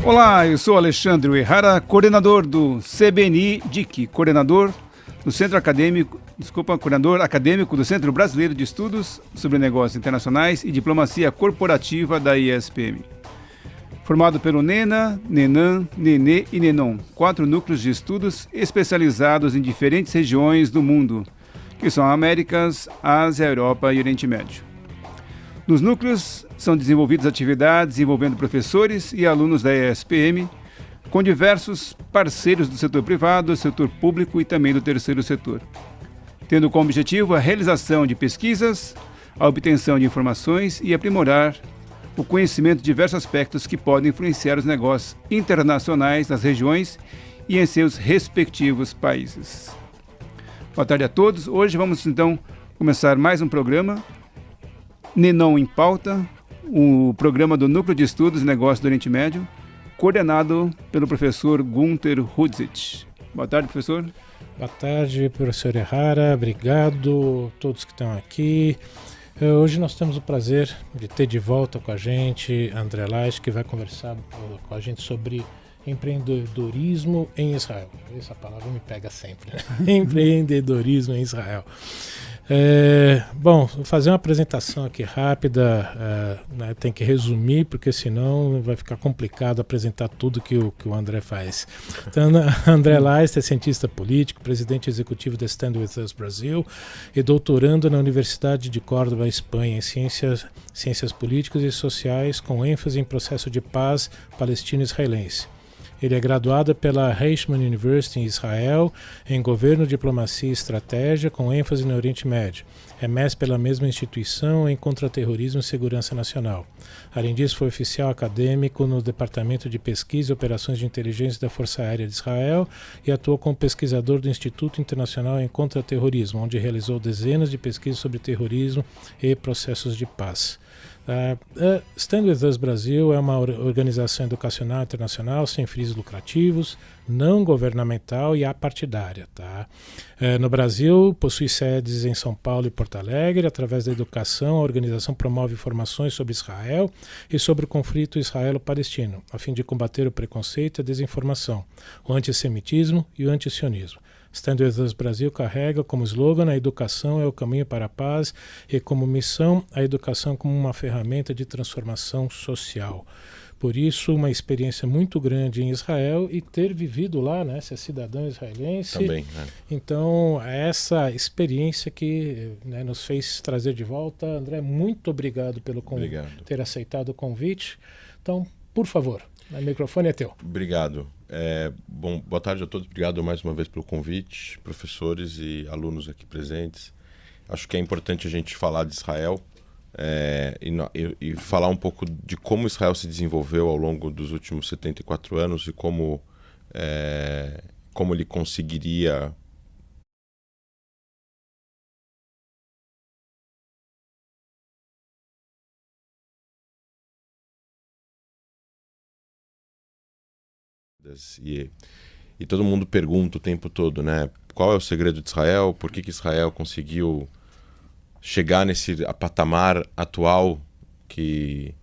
Olá, eu sou Alexandre Uehara, coordenador do CBNI DIC, coordenador acadêmico do Centro Brasileiro de Estudos sobre Negócios Internacionais e Diplomacia Corporativa da ISPM. Formado pelo NENA, NENAM, NENE e NENON, 4 núcleos de estudos especializados em diferentes regiões do mundo, que são Américas, Ásia, Europa e Oriente Médio. Nos núcleos são desenvolvidas atividades envolvendo professores e alunos da ESPM, com diversos parceiros do setor privado, do setor público e também do terceiro setor, tendo como objetivo a realização de pesquisas, a obtenção de informações e aprimorar o conhecimento de diversos aspectos que podem influenciar os negócios internacionais nas regiões e em seus respectivos países. Boa tarde a todos. Hoje vamos então começar mais um programa NENON em Pauta, o programa do Núcleo de Estudos e Negócios do Oriente Médio, coordenado pelo professor Gunther Hudzit. Boa tarde, professor. Boa tarde, professor Uehara. Obrigado a todos que estão aqui. Hoje nós temos o prazer de ter de volta com a gente André Lais, que vai conversar com a gente sobre empreendedorismo em Israel. Essa palavra me pega sempre, né? Empreendedorismo em Israel. Bom, vou fazer uma apresentação aqui rápida, né, tem que resumir, porque senão vai ficar complicado apresentar tudo que o André faz. Então, André Lais é cientista político, presidente executivo da Stand With Us Brasil e doutorando na Universidade de Córdoba, Espanha, em ciências políticas e sociais, com ênfase em processo de paz palestino-israelense. Ele é graduado pela Reichman University em Israel, em Governo, Diplomacia e Estratégia, com ênfase no Oriente Médio. É mestre pela mesma instituição em Contra-Terrorismo e Segurança Nacional. Além disso, foi oficial acadêmico no Departamento de Pesquisa e Operações de Inteligência da Força Aérea de Israel e atuou como pesquisador do Instituto Internacional em Contra-Terrorismo, onde realizou dezenas de pesquisas sobre terrorismo e processos de paz. Stand With Us Brasil é uma organização educacional internacional sem fins lucrativos, não governamental e apartidária. Tá? No Brasil, possui sedes em São Paulo e Porto Alegre. Através da educação, a organização promove informações sobre Israel e sobre o conflito israelo-palestino, a fim de combater o preconceito e a desinformação, o antissemitismo e o antisionismo. Stand With Us Brasil carrega como slogan: a educação é o caminho para a paz, e como missão, a educação como uma ferramenta de transformação social. Por isso, uma experiência muito grande em Israel e ter vivido lá, né, ser cidadão israelense. Também, né? Então, é essa experiência que, né, nos fez trazer de volta. André, muito obrigado pelo ter aceitado o convite. Então, por favor, o microfone é teu. Obrigado. Bom, boa tarde a todos. Obrigado mais uma vez pelo convite, professores e alunos aqui presentes. Acho que é importante a gente falar de Israel e falar um pouco de como Israel se desenvolveu ao longo dos últimos 74 anos e como ele conseguiria e todo mundo pergunta o tempo todo, né? Qual é o segredo de Israel? Por que Israel conseguiu chegar nesse patamar atual que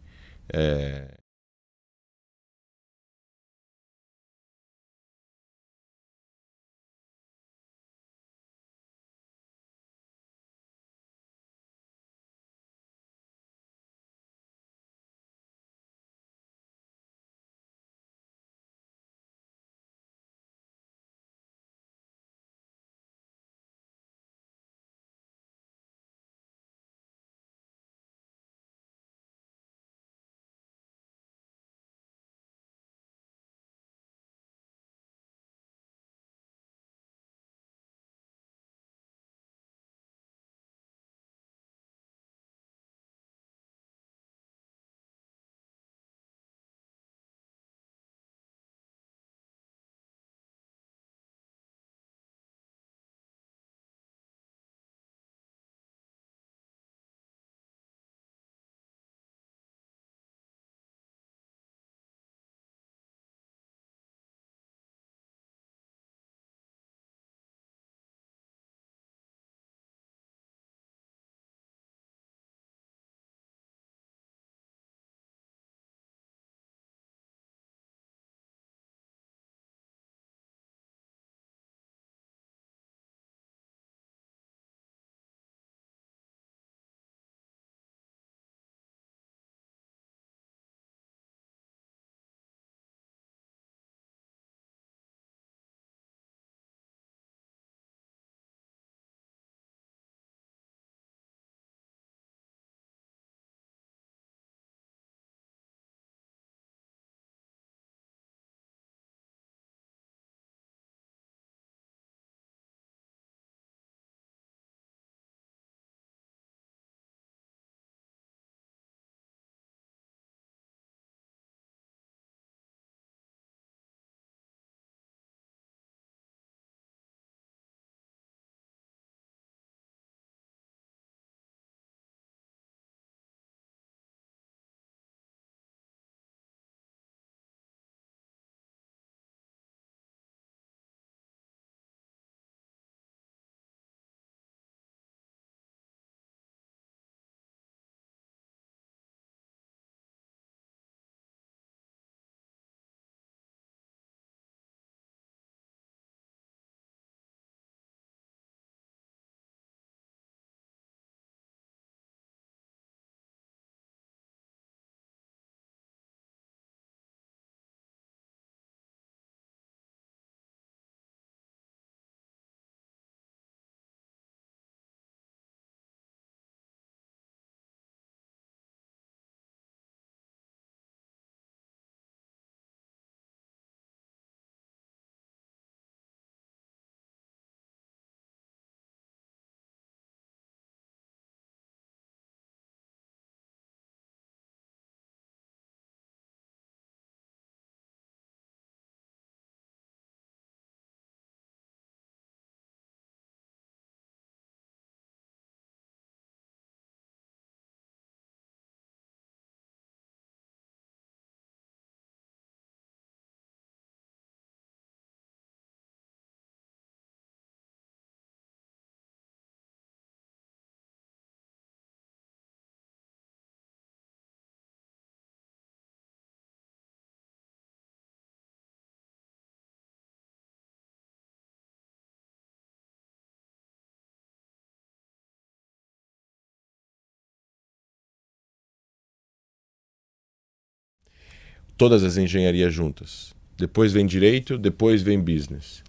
todas as engenharias juntas. Depois vem direito, depois vem business.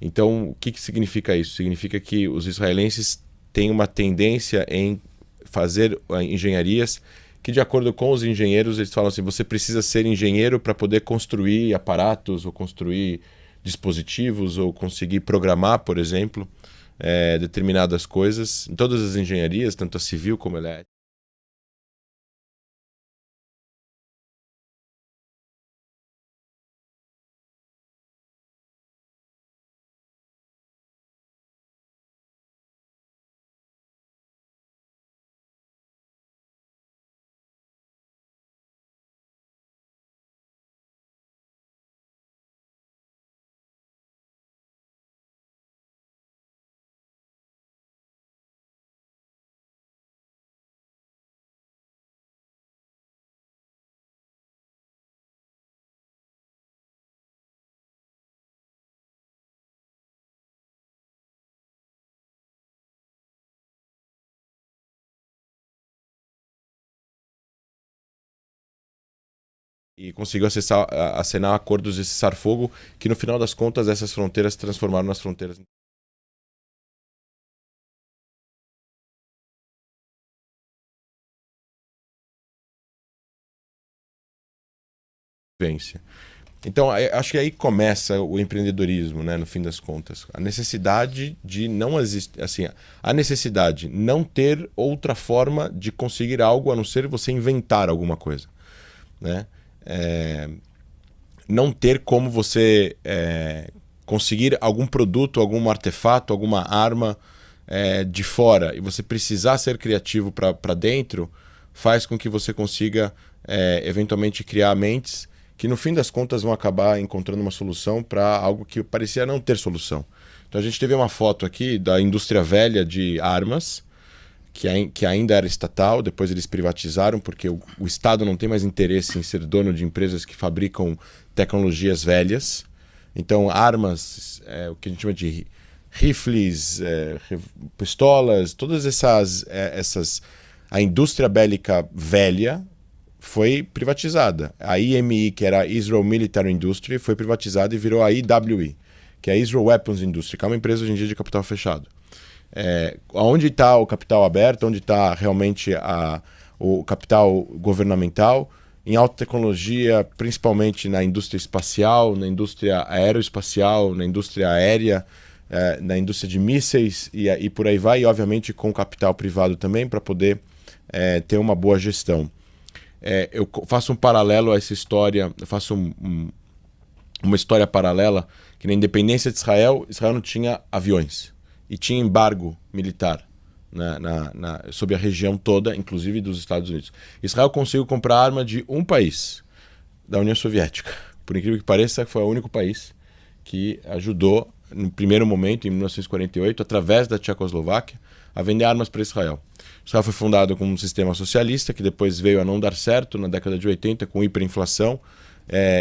Então, o que significa isso? Significa que os israelenses têm uma tendência em fazer engenharias que, de acordo com os engenheiros, eles falam assim, você precisa ser engenheiro para poder construir aparatos ou construir dispositivos ou conseguir programar, por exemplo, determinadas coisas. Em todas as engenharias, tanto a civil como a elétrica. E conseguiu assinar acordos de cessar-fogo que, no final das contas, essas fronteiras se transformaram nas fronteiras. Então, acho que aí começa o empreendedorismo, né, no fim das contas. A necessidade de não existir, assim, a necessidade de não ter outra forma de conseguir algo a não ser você inventar alguma coisa, né? Não ter como você conseguir algum produto, algum artefato, alguma arma de fora e você precisar ser criativo para dentro, faz com que você consiga eventualmente criar mentes que no fim das contas vão acabar encontrando uma solução para algo que parecia não ter solução. Então a gente teve uma foto aqui da indústria velha de armas, que ainda era estatal, depois eles privatizaram, porque o Estado não tem mais interesse em ser dono de empresas que fabricam tecnologias velhas. Então armas, o que a gente chama de rifles, pistolas, todas essas... A indústria bélica velha foi privatizada. A IMI, que era a Israel Military Industry, foi privatizada e virou a IWI, que é a Israel Weapons Industry, que é uma empresa hoje em dia de capital fechado. Onde está o capital aberto, onde está realmente o capital governamental, em alta tecnologia, principalmente na indústria espacial, na indústria aeroespacial, na indústria aérea, na indústria de mísseis e por aí vai, e obviamente com capital privado também para poder ter uma boa gestão. Eu faço um paralelo a essa história, eu faço uma história paralela, que na independência de Israel, Israel não tinha aviões e tinha embargo militar sobre a região toda, inclusive dos Estados Unidos. Israel conseguiu comprar arma de um país, da União Soviética. Por incrível que pareça, foi o único país que ajudou, no primeiro momento, em 1948, através da Tchecoslováquia, a vender armas para Israel. Israel foi fundado como um sistema socialista, que depois veio a não dar certo na década de 80, com hiperinflação,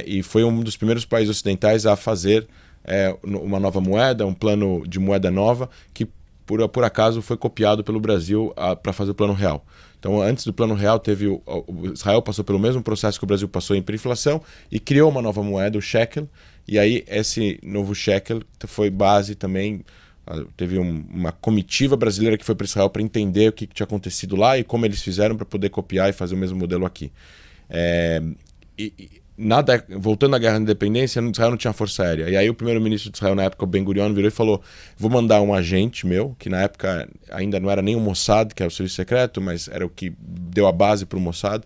e foi um dos primeiros países ocidentais a fazer uma nova moeda, um plano de moeda nova, que por acaso foi copiado pelo Brasil para fazer o Plano Real. Então, antes do Plano Real, Israel passou pelo mesmo processo que o Brasil passou em hiperinflação e criou uma nova moeda, o shekel, e aí esse novo shekel foi base também. Teve uma comitiva brasileira que foi para Israel para entender o que tinha acontecido lá e como eles fizeram para poder copiar e fazer o mesmo modelo aqui. Voltando à Guerra da Independência, Israel não tinha força aérea. E aí o primeiro-ministro de Israel na época, o Ben-Gurion, virou e falou: vou mandar um agente meu, que na época ainda não era nem o Mossad, que era o serviço secreto, mas era o que deu a base para o Mossad.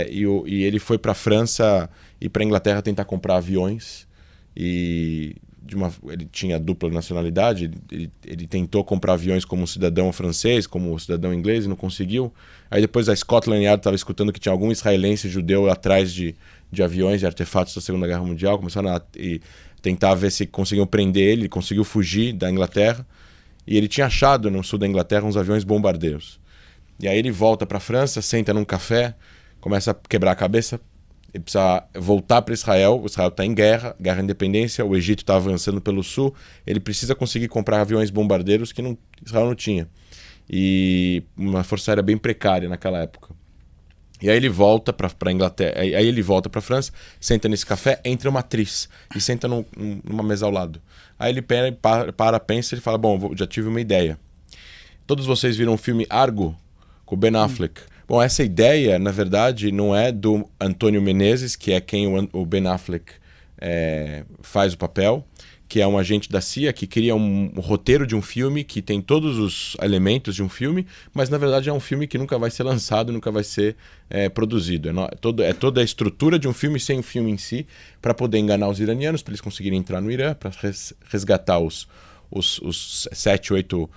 E ele foi para a França e para a Inglaterra tentar comprar aviões. Ele tinha dupla nacionalidade, ele tentou comprar aviões como um cidadão francês, como um cidadão inglês, e não conseguiu. Aí depois a Scotland Yard estava escutando que tinha algum israelense judeu atrás de aviões e artefatos da Segunda Guerra Mundial, começaram a tentar ver se conseguiam prender ele conseguiu fugir da Inglaterra, e ele tinha achado no sul da Inglaterra uns aviões bombardeiros. E aí ele volta para a França, senta num café, começa a quebrar a cabeça. Ele precisa voltar para Israel. O Israel está em guerra de independência, o Egito está avançando pelo sul, ele precisa conseguir comprar aviões bombardeiros que Israel não tinha. E uma força aérea bem precária naquela época. E aí ele volta para Inglaterra, aí ele volta para França, senta nesse café, entra uma atriz e senta numa mesa ao lado. Aí ele pensa e fala, bom, já tive uma ideia. Todos vocês viram o filme Argo, com o Ben Affleck. Bom, essa ideia, na verdade, não é do Antônio Menezes, que é quem o Ben Affleck faz o papel, que é um agente da CIA que cria um roteiro de um filme que tem todos os elementos de um filme, mas na verdade é um filme que nunca vai ser lançado, nunca vai ser produzido. É toda a estrutura de um filme sem o filme em si, para poder enganar os iranianos, para eles conseguirem entrar no Irã, para resgatar os 7, 8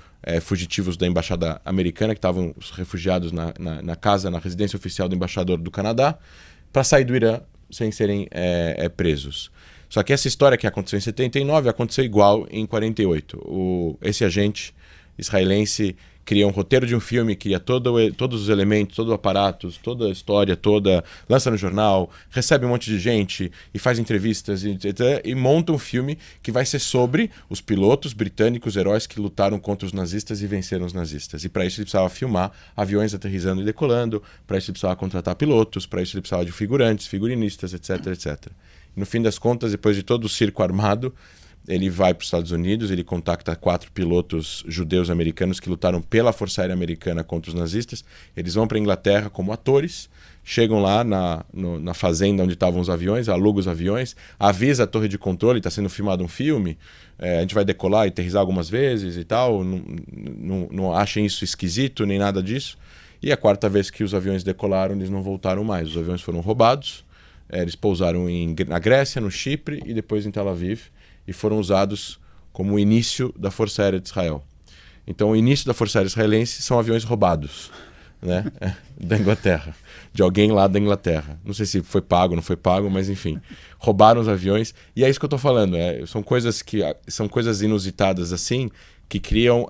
fugitivos da embaixada americana, que estavam refugiados na residência oficial do embaixador do Canadá, para sair do Irã sem serem presos. Só que essa história que aconteceu em 79 aconteceu igual em 48. Esse agente israelense cria um roteiro de um filme, cria todos os elementos, todos os aparatos, toda a história toda, lança no jornal, recebe um monte de gente e faz entrevistas e monta um filme que vai ser sobre os pilotos britânicos, heróis que lutaram contra os nazistas e venceram os nazistas. E para isso ele precisava filmar aviões aterrissando e decolando, para isso ele precisava contratar pilotos, para isso ele precisava de figurantes, figurinistas, etc, etc. No fim das contas, depois de todo o circo armado, ele vai para os Estados Unidos, ele contacta 4 pilotos judeus americanos que lutaram pela Força Aérea Americana contra os nazistas. Eles vão para a Inglaterra como atores, chegam lá na fazenda onde estavam os aviões, aluga os aviões, avisa a torre de controle, está sendo filmado um filme, a gente vai decolar e aterrissar algumas vezes e tal, não achem isso esquisito nem nada disso. E a 4ª vez que os aviões decolaram, eles não voltaram mais, os aviões foram roubados. Eles pousaram na Grécia, no Chipre e depois em Tel Aviv e foram usados como o início da Força Aérea de Israel. Então o início da Força Aérea Israelense são aviões roubados, né? Da Inglaterra, de alguém lá da Inglaterra. Não sei se foi pago, não foi pago, mas enfim, roubaram os aviões. E é isso que eu estou falando, são coisas inusitadas assim que criam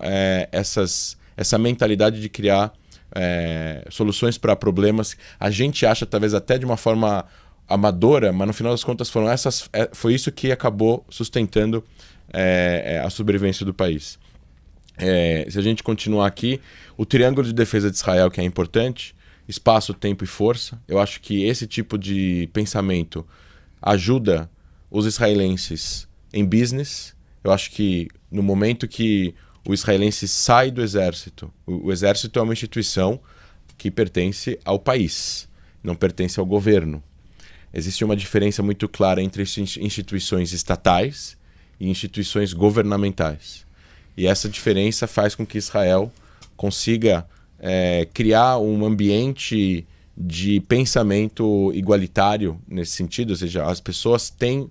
essa mentalidade de criar soluções para problemas. A gente acha talvez até de uma forma amadora, mas no final das contas foi isso que acabou sustentando a sobrevivência do país. Se a gente continuar aqui, o triângulo de defesa de Israel, que é importante, espaço, tempo e força, eu acho que esse tipo de pensamento ajuda os israelenses em business. Eu acho que no momento que o israelense sai do exército, o exército é uma instituição que pertence ao país, não pertence ao governo. Existe uma diferença muito clara entre instituições estatais e instituições governamentais. E essa diferença faz com que Israel consiga criar um ambiente de pensamento igualitário nesse sentido, ou seja, as pessoas têm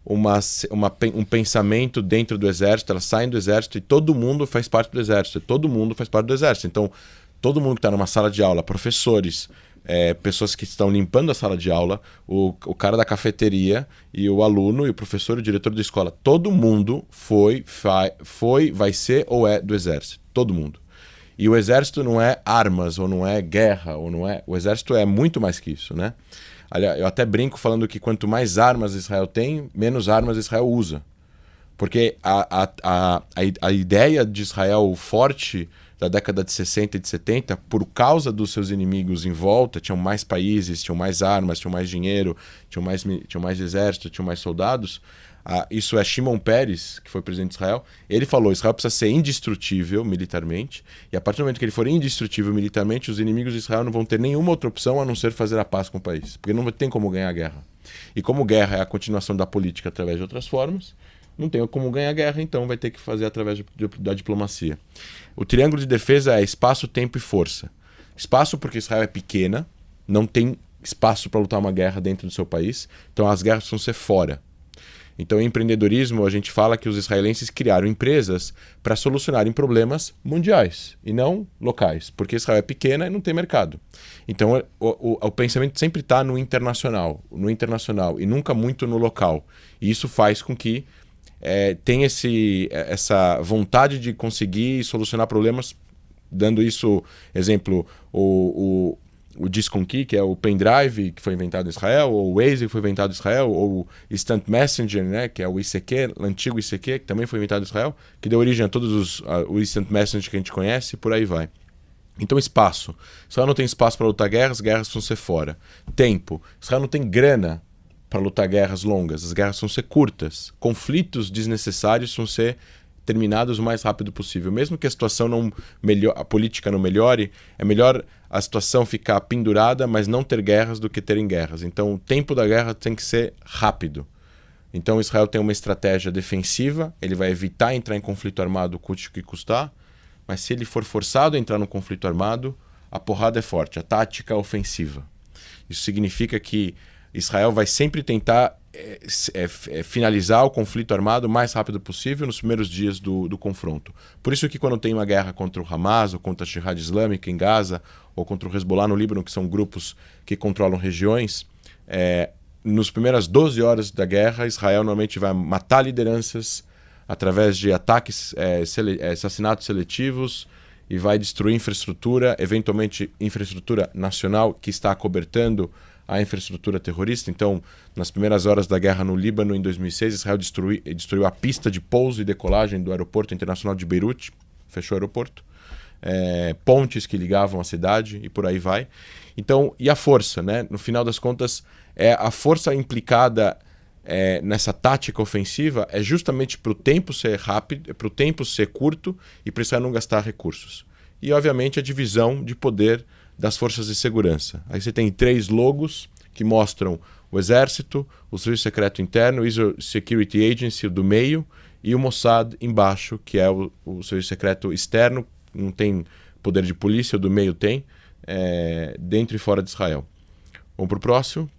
um pensamento dentro do exército, elas saem do exército e todo mundo faz parte do exército, Então, todo mundo que está numa sala de aula, professores, pessoas que estão limpando a sala de aula, o cara da cafeteria e o aluno e o professor e o diretor da escola, todo mundo vai ser ou é do exército, todo mundo. E o exército não é armas, ou não é guerra, ou não é... O exército é muito mais que isso, né? Aliás, eu até brinco falando que quanto mais armas Israel tem, menos armas Israel usa. Porque a ideia de Israel forte da década de 60 e de 70, por causa dos seus inimigos em volta, tinham mais países, tinham mais armas, tinham mais dinheiro, tinham mais exército, tinham mais soldados. Isso é Shimon Peres, que foi presidente de Israel. Ele falou: Israel precisa ser indestrutível militarmente, e a partir do momento que ele for indestrutível militarmente, os inimigos de Israel não vão ter nenhuma outra opção a não ser fazer a paz com o país, porque não tem como ganhar a guerra. E como guerra é a continuação da política através de outras formas, não tem como ganhar a guerra, então vai ter que fazer através da diplomacia. O triângulo de defesa é espaço, tempo e força. Espaço porque Israel é pequena, não tem espaço para lutar uma guerra dentro do seu país, então as guerras precisam ser fora. Então, em empreendedorismo, a gente fala que os israelenses criaram empresas para solucionarem problemas mundiais e não locais, porque Israel é pequena e não tem mercado. Então, o pensamento sempre está no internacional e nunca muito no local. E isso faz com que tenha essa vontade de conseguir solucionar problemas, dando isso, exemplo, o Disc-on-Key, que é o pendrive que foi inventado em Israel, ou o Waze que foi inventado em Israel, ou o Instant Messenger, né, que é o ICQ, o antigo ICQ, que também foi inventado em Israel, que deu origem a todos o Instant Messenger que a gente conhece, e por aí vai. Então, espaço. Israel não tem espaço para lutar guerras, as guerras vão ser fora. Tempo. Israel não tem grana para lutar guerras longas, as guerras vão ser curtas. Conflitos desnecessários vão ser terminados o mais rápido possível. Mesmo que a situação não melhore, a política não melhore, é melhor a situação ficar pendurada, mas não ter guerras do que terem guerras. Então, o tempo da guerra tem que ser rápido. Então, Israel tem uma estratégia defensiva, ele vai evitar entrar em conflito armado, custe o que custar, mas se ele for forçado a entrar no conflito armado, a porrada é forte, a tática é ofensiva. Isso significa que Israel vai sempre tentar finalizar o conflito armado o mais rápido possível nos primeiros dias do confronto. Por isso que quando tem uma guerra contra o Hamas, ou contra a Jihad Islâmica em Gaza, ou contra o Hezbollah no Líbano, que são grupos que controlam regiões, nas primeiras 12 horas da guerra, Israel normalmente vai matar lideranças através de ataques, assassinatos seletivos, e vai destruir infraestrutura, eventualmente infraestrutura nacional que está acobertando a infraestrutura terrorista. Então, nas primeiras horas da guerra no Líbano, em 2006, Israel destruiu a pista de pouso e decolagem do aeroporto internacional de Beirute, fechou o aeroporto, pontes que ligavam a cidade e por aí vai. Então, e a força, né? No final das contas, a força implicada nessa tática ofensiva é justamente para o tempo ser rápido, para o tempo ser curto e para Israel não gastar recursos. E, obviamente, a divisão de poder das forças de segurança. Aí você tem 3 logos que mostram o Exército, o Serviço Secreto Interno, o Israel Security Agency do meio e o Mossad embaixo, que é o Serviço Secreto Externo, não tem poder de polícia, o do meio tem, dentro e fora de Israel. Vamos para o próximo.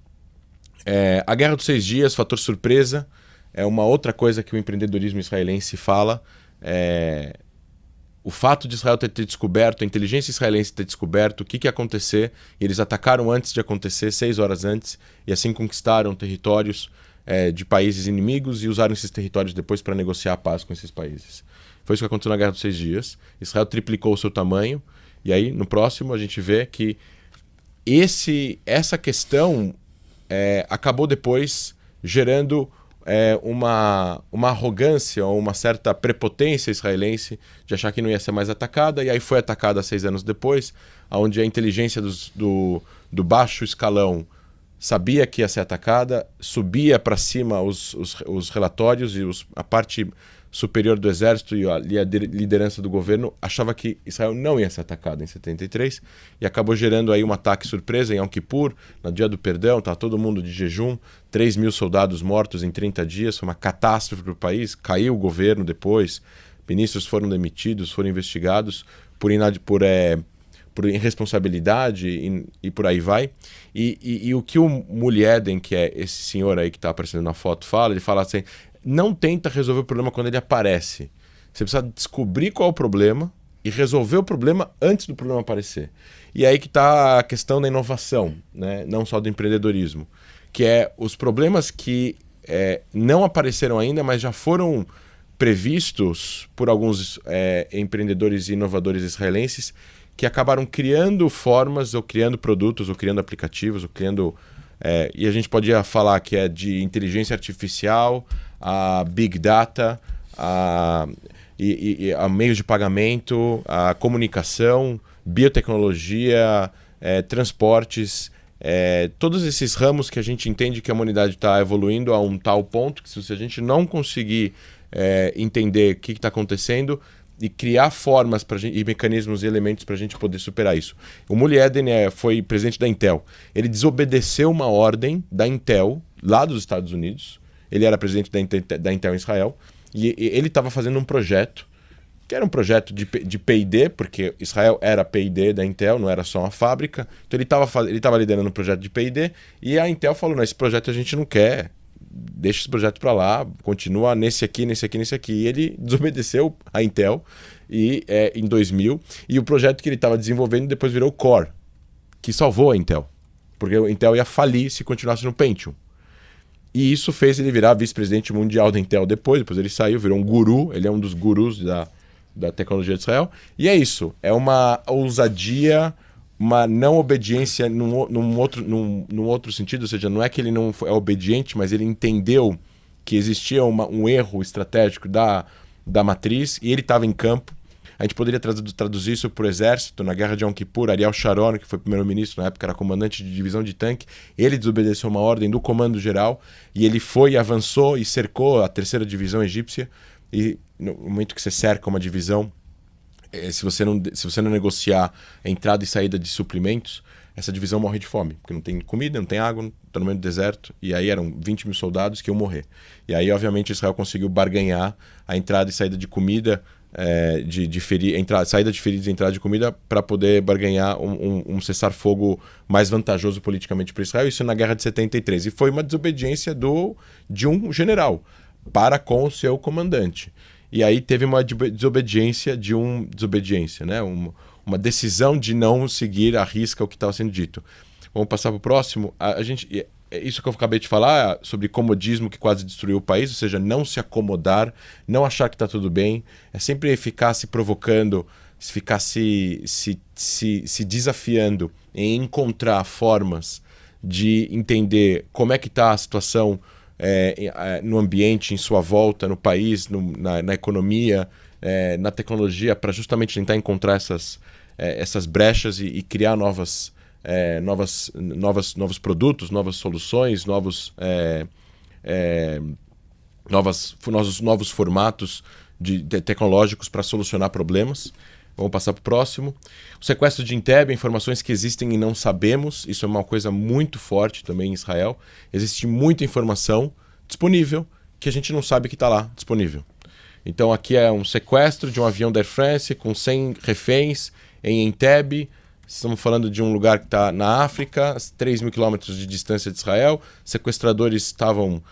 A Guerra dos 6 Dias, fator surpresa, é uma outra coisa que o empreendedorismo israelense fala. O fato de Israel ter descoberto, a inteligência israelense ter descoberto o que ia acontecer, e eles atacaram antes de acontecer, 6 horas antes, e assim conquistaram territórios de países inimigos e usaram esses territórios depois para negociar a paz com esses países. Foi isso que aconteceu na Guerra dos 6 Dias. Israel triplicou o seu tamanho, e aí no próximo a gente vê que essa questão acabou depois gerando uma arrogância ou uma certa prepotência israelense de achar que não ia ser mais atacada, e aí foi atacada 6 anos depois, onde a inteligência do baixo escalão sabia que ia ser atacada, subia para cima os relatórios e a parte superior do exército e a liderança do governo achava que Israel não ia ser atacada em 73 e acabou gerando aí um ataque surpresa em Yom Kippur, no dia do perdão, tá todo mundo de jejum, 3.000 soldados mortos em 30 dias, foi uma catástrofe para o país, caiu o governo depois, ministros foram demitidos, foram investigados por irresponsabilidade e por aí vai. E o que o Muli Eden, que é esse senhor aí que está aparecendo na foto, fala, ele fala assim, não tenta resolver o problema quando ele aparece. Você precisa descobrir qual é o problema e resolver o problema antes do problema aparecer. E aí que está a questão da inovação, né? Não só do empreendedorismo, que é os problemas que não apareceram ainda, mas já foram previstos por alguns empreendedores e inovadores israelenses que acabaram criando formas, ou criando produtos, ou criando aplicativos, ou criando... e a gente podia falar que é de inteligência artificial, a Big Data, a meios de pagamento, a comunicação, biotecnologia, transportes, todos esses ramos que a gente entende que a humanidade está evoluindo a um tal ponto que se a gente não conseguir entender o que está acontecendo e criar formas e mecanismos e elementos para a gente poder superar isso. O Muli Eden foi presidente da Intel. Ele desobedeceu uma ordem da Intel lá dos Estados Unidos. Ele era presidente da Intel em Israel. E ele estava fazendo um projeto, que era um projeto de P&D, porque Israel era P&D da Intel, não era só uma fábrica. Então ele estava liderando um projeto de P&D e a Intel falou, não, esse projeto a gente não quer, deixa esse projeto para lá, continua nesse aqui. E ele desobedeceu a Intel em 2000. E o projeto que ele estava desenvolvendo depois virou o Core, que salvou a Intel. Porque a Intel ia falir se continuasse no Pentium. E isso fez ele virar vice-presidente mundial da Intel depois ele saiu, virou um guru, ele é um dos gurus da tecnologia de Israel. E é isso, é uma ousadia, uma não obediência num outro sentido, ou seja, não é que ele não é obediente, mas ele entendeu que existia um erro estratégico da matriz e ele estava em campo. A gente poderia traduzir isso para o exército. Na guerra de Yom Kippur, Ariel Sharon, que foi primeiro-ministro na época, era comandante de divisão de tanque, ele desobedeceu uma ordem do comando geral e ele foi, avançou e cercou a 3ª divisão egípcia. E no momento que você cerca uma divisão, se você não negociar a entrada e saída de suprimentos, essa divisão morre de fome, porque não tem comida, não tem água, está no meio do deserto, e aí eram 20 mil soldados que iam morrer. E aí, obviamente, Israel conseguiu barganhar a entrada e saída de comida, saída de feridos e entrada de comida, para poder barganhar um cessar-fogo mais vantajoso politicamente para Israel, isso na Guerra de 73. E foi uma desobediência de um general para com o seu comandante. E aí teve uma desobediência, né? Uma decisão de não seguir à risca o que estava sendo dito. Vamos passar para o próximo. Isso que eu acabei de falar sobre comodismo que quase destruiu o país, ou seja, não se acomodar, não achar que está tudo bem, é sempre ficar se provocando, ficar se desafiando em encontrar formas de entender como é que está a situação no ambiente, em sua volta, no país, na economia, na tecnologia, para justamente tentar encontrar essas brechas e criar novos produtos, novas soluções, novos formatos tecnológicos para solucionar problemas. Vamos passar para o próximo. O sequestro de Entebbe, informações que existem e não sabemos. Isso é uma coisa muito forte também em Israel. Existe muita informação disponível que a gente não sabe que está lá disponível. Então aqui é um sequestro de um avião da Air France com 100 reféns em Entebbe. Estamos falando de um lugar que está na África, 3 mil quilômetros de distância de Israel. Sequestradores estavam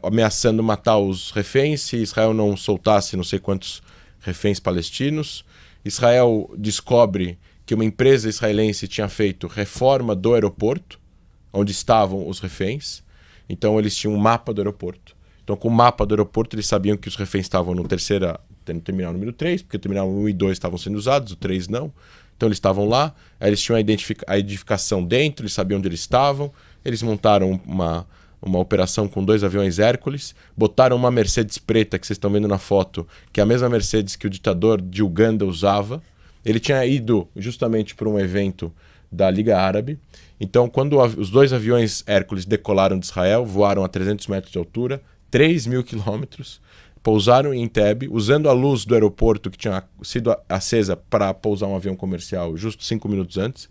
ameaçando matar os reféns se Israel não soltasse não sei quantos reféns palestinos. Israel descobre que uma empresa israelense tinha feito reforma do aeroporto, onde estavam os reféns. Então eles tinham um mapa do aeroporto. Então com o mapa do aeroporto eles sabiam que os reféns estavam no terminal número 3, porque o terminal 1 e 2 estavam sendo usados, o 3 não. Então eles estavam lá, aí eles tinham a edificação dentro, eles sabiam onde eles estavam, eles montaram uma operação com 2 aviões Hércules, botaram uma Mercedes preta, que vocês estão vendo na foto, que é a mesma Mercedes que o ditador de Uganda usava. Ele tinha ido justamente para um evento da Liga Árabe. Então, quando os 2 aviões Hércules decolaram de Israel, voaram a 300 metros de altura, 3 mil quilômetros, pousaram em Entebbe, usando a luz do aeroporto que tinha sido acesa para pousar um avião comercial justo 5 minutos antes,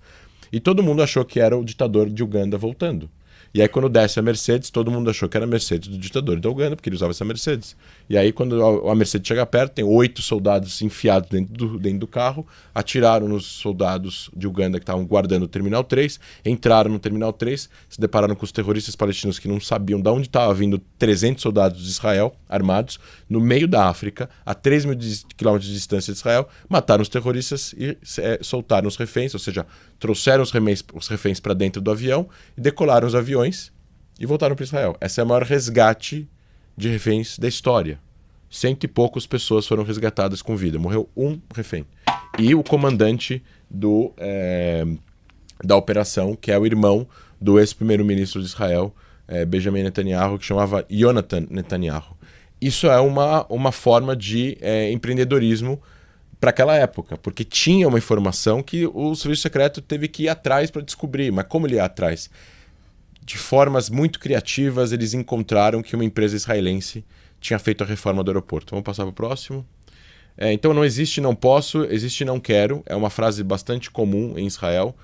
e todo mundo achou que era o ditador de Uganda voltando. E aí quando desce a Mercedes, todo mundo achou que era a Mercedes do ditador da Uganda, porque ele usava essa Mercedes. E aí quando a Mercedes chega perto, tem 8 soldados enfiados dentro do carro, atiraram nos soldados de Uganda que estavam guardando o Terminal 3, entraram no Terminal 3, se depararam com os terroristas palestinos que não sabiam de onde estava vindo 300 soldados de Israel, armados, no meio da África, a 3 mil quilômetros de distância de Israel, mataram os terroristas e soltaram os reféns, ou seja, trouxeram os reféns para dentro do avião e decolaram os aviões e voltaram para Israel. Esse é o maior resgate de reféns da história. 100 e poucas pessoas foram resgatadas com vida. Morreu um refém. E o comandante da operação, que é o irmão do ex-primeiro-ministro de Israel, Benjamin Netanyahu, que chamava Yonatan Netanyahu. Isso é uma forma de empreendedorismo para aquela época, porque tinha uma informação que o serviço secreto teve que ir atrás para descobrir. Mas como ele ia atrás? De formas muito criativas, eles encontraram que uma empresa israelense tinha feito a reforma do aeroporto. Vamos passar para o próximo. Então, não existe não posso, existe não quero. É uma frase bastante comum em Israel.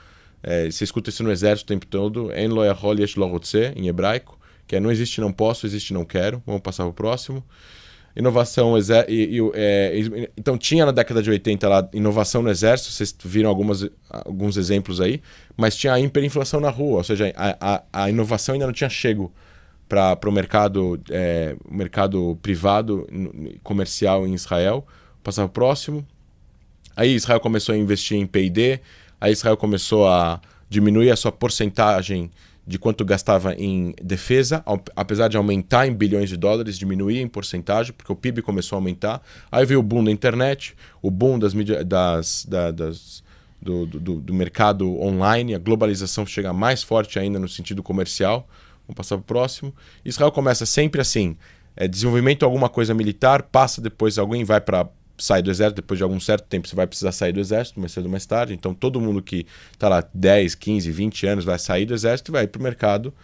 Você escuta isso no exército o tempo todo. En lo yachol yesh lo rotze, em hebraico, que é não existe não posso, existe não quero. Vamos passar para o próximo. Inovação, então tinha na década de 80 lá inovação no exército, vocês viram alguns exemplos aí, mas tinha a hiperinflação na rua, ou seja, a inovação ainda não tinha chego para o mercado privado, comercial em Israel. Passar para o próximo. Aí Israel começou a investir em P&D, aí Israel começou a diminuir a sua porcentagem de quanto gastava em defesa, apesar de aumentar em bilhões de dólares, diminuir em porcentagem, porque o PIB começou a aumentar. Aí veio o boom da internet, o boom das mídias, do mercado online, a globalização chega mais forte ainda no sentido comercial. Vamos passar para o próximo. Israel começa sempre assim, desenvolvimento de alguma coisa militar, passa depois, alguém vai para sai do exército, depois de algum certo tempo você vai precisar sair do exército, mais cedo ou mais tarde. Então todo mundo que está lá 10, 15, 20 anos vai sair do exército e vai para o mercado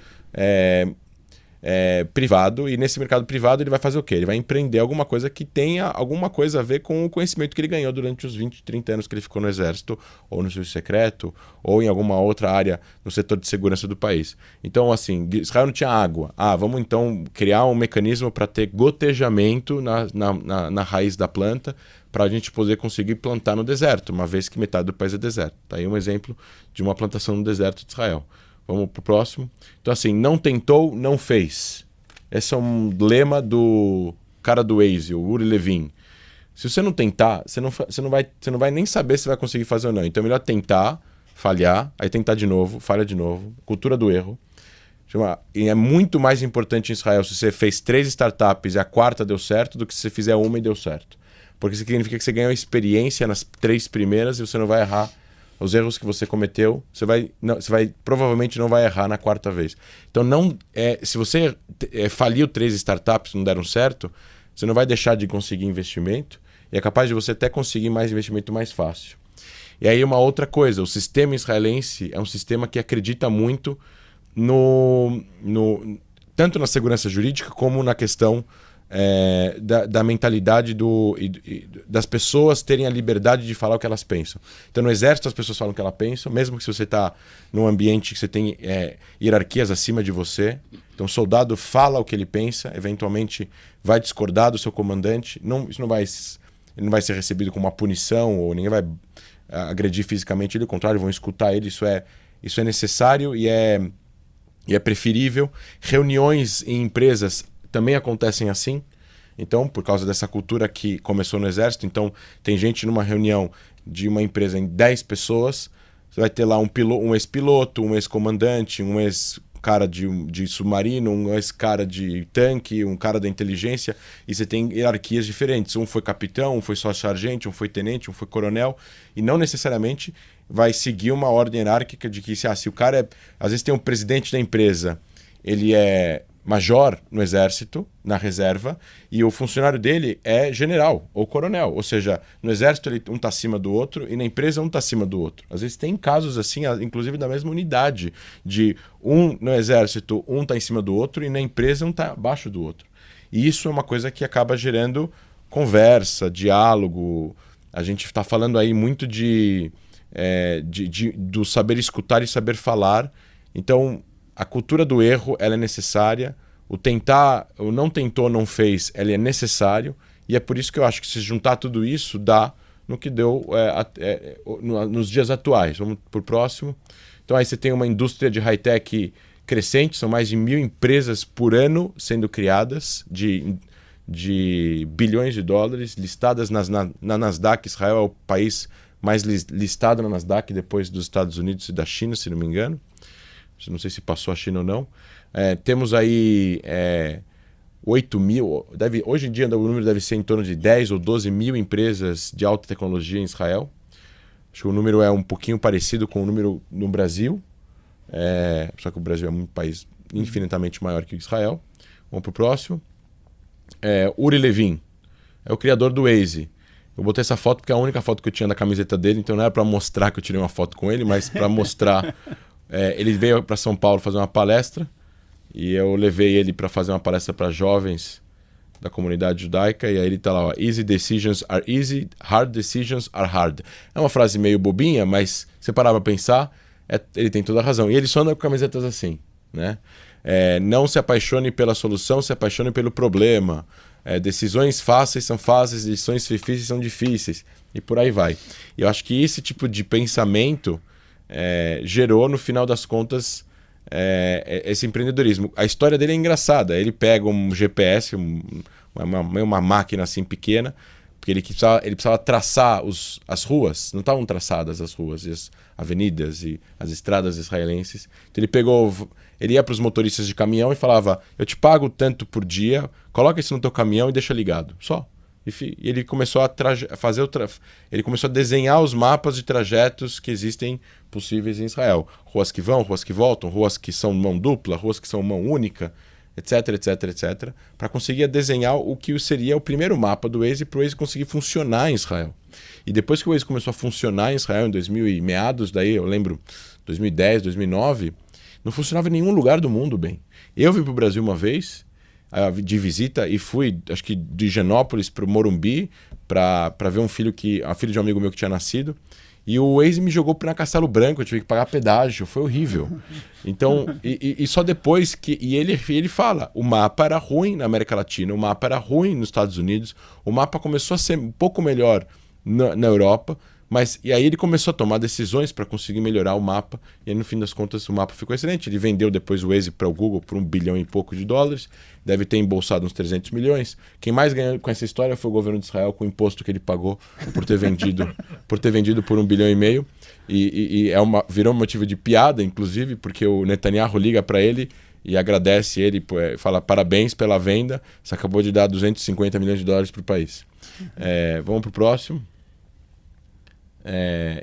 privado, e nesse mercado privado ele vai fazer o quê? Ele vai empreender alguma coisa que tenha alguma coisa a ver com o conhecimento que ele ganhou durante os 20, 30 anos que ele ficou no exército, ou no serviço secreto, ou em alguma outra área no setor de segurança do país. Então, assim, Israel não tinha água. Vamos então criar um mecanismo para ter gotejamento na raiz da planta, para a gente poder conseguir plantar no deserto, uma vez que metade do país é deserto. Tá aí um exemplo de uma plantação no deserto de Israel. Vamos para o próximo. Então, assim, não tentou, não fez. Esse é um lema do cara do Waze, o Uri Levin. Se você não tentar, você não vai nem saber se vai conseguir fazer ou não. Então é melhor tentar, falhar, aí tentar de novo, falha de novo. Cultura do erro. E é muito mais importante em Israel se você fez 3 startups e a 4ª deu certo do que se você fizer uma e deu certo. Porque isso significa que você ganhou experiência nas 3 primeiras e você não vai errar os erros que você cometeu, provavelmente não vai errar na 4ª vez. Então, se você faliu 3 startups que não deram certo, você não vai deixar de conseguir investimento e é capaz de você até conseguir mais investimento mais fácil. E aí uma outra coisa, o sistema israelense é um sistema que acredita muito tanto na segurança jurídica como na questão da mentalidade das pessoas terem a liberdade de falar o que elas pensam. Então, no exército, as pessoas falam o que elas pensam, mesmo que se você está num ambiente que você tem hierarquias acima de você. Então, o soldado fala o que ele pensa, eventualmente vai discordar do seu comandante. Ele não vai ser recebido como uma punição, ou ninguém vai agredir fisicamente ele, ao contrário, vão escutar ele. Isso é necessário e é preferível. Reuniões em empresas também acontecem assim. Então, por causa dessa cultura que começou no exército, então tem gente numa reunião de uma empresa em 10 pessoas, você vai ter lá um ex-piloto, um ex-comandante, um ex-cara de submarino, um ex-cara de tanque, um cara da inteligência, e você tem hierarquias diferentes. Um foi capitão, um foi só sargento, um foi tenente, um foi coronel, e não necessariamente vai seguir uma ordem hierárquica de que se o cara às vezes tem um presidente da empresa, ele é major no exército, na reserva, e o funcionário dele é general ou coronel. Ou seja, no exército um está acima do outro e na empresa um está acima do outro. Às vezes tem casos assim, inclusive da mesma unidade, de no exército um está em cima do outro e na empresa um está abaixo do outro. E isso é uma coisa que acaba gerando conversa, diálogo. A gente está falando aí muito do saber escutar e saber falar. Então, a cultura do erro, ela é necessária. O não tentou, não fez, ela é necessário. E é por isso que eu acho que se juntar tudo isso, dá no que deu nos dias atuais. Vamos para o próximo. Então aí você tem uma indústria de high-tech crescente, são mais de 1.000 empresas por ano sendo criadas, de bilhões de dólares, listadas na Nasdaq. Israel é o país mais listado na Nasdaq depois dos Estados Unidos e da China, se não me engano. Não sei se passou a China ou não. Temos aí 8 mil, hoje em dia o número deve ser em torno de 10 ou 12 mil empresas de alta tecnologia em Israel. Acho que o número é um pouquinho parecido com o número no Brasil, só que o Brasil é um país infinitamente maior que Israel. Vamos para o próximo. Uri Levin é o criador do Waze. Eu botei essa foto porque é a única foto que eu tinha da camiseta dele, então não era para mostrar que eu tirei uma foto com ele, mas para mostrar... ele veio para São Paulo fazer uma palestra e eu levei ele para fazer uma palestra para jovens da comunidade judaica, e aí ele está lá, easy decisions are easy, hard decisions are hard. É uma frase meio bobinha, mas se parar para pensar, ele tem toda a razão. E ele só anda com camisetas assim, né? Não se apaixone pela solução, se apaixone pelo problema. Decisões fáceis são fáceis, decisões difíceis são difíceis, e por aí vai. E eu acho que esse tipo de pensamento gerou, no final das contas, esse empreendedorismo. A história dele é engraçada. Ele pega um GPS, uma máquina assim pequena, porque ele precisava traçar as ruas. Não estavam traçadas as ruas, e as avenidas e as estradas israelenses. Então ele ia para os motoristas de caminhão e falava: eu te pago tanto por dia, coloca isso no teu caminhão e deixa ligado, só. E ele começou ele começou a desenhar os mapas de trajetos que existem possíveis em Israel. Ruas que vão, ruas que voltam, ruas que são mão dupla, ruas que são mão única. etc, etc, etc, para conseguir desenhar o que seria o primeiro mapa do Waze para o Waze conseguir funcionar em Israel. E depois que o Waze começou a funcionar em Israel, em 2000 e meados, daí eu lembro, 2010, 2009, não funcionava em nenhum lugar do mundo bem. Eu vim para o Brasil uma vez, de visita, e fui, acho que de Higienópolis para o Morumbi, para ver a filha de um amigo meu que tinha nascido. E o Waze me jogou para Castelo Branco, eu tive que pagar pedágio, foi horrível. Então, e só depois que... E ele fala, o mapa era ruim na América Latina, o mapa era ruim nos Estados Unidos, o mapa começou a ser um pouco melhor na Europa, e aí ele começou a tomar decisões para conseguir melhorar o mapa, e aí no fim das contas o mapa ficou excelente. Ele vendeu depois o Waze para o Google por $1 bilhão e pouco, deve ter embolsado uns 300 milhões. Quem mais ganhou com essa história foi o governo de Israel, com o imposto que ele pagou por ter vendido por $1,5 bilhão. E virou motivo de piada, inclusive, porque o Netanyahu liga para ele e agradece ele, fala parabéns pela venda, você acabou de dar $250 milhões para o país. Vamos para o próximo.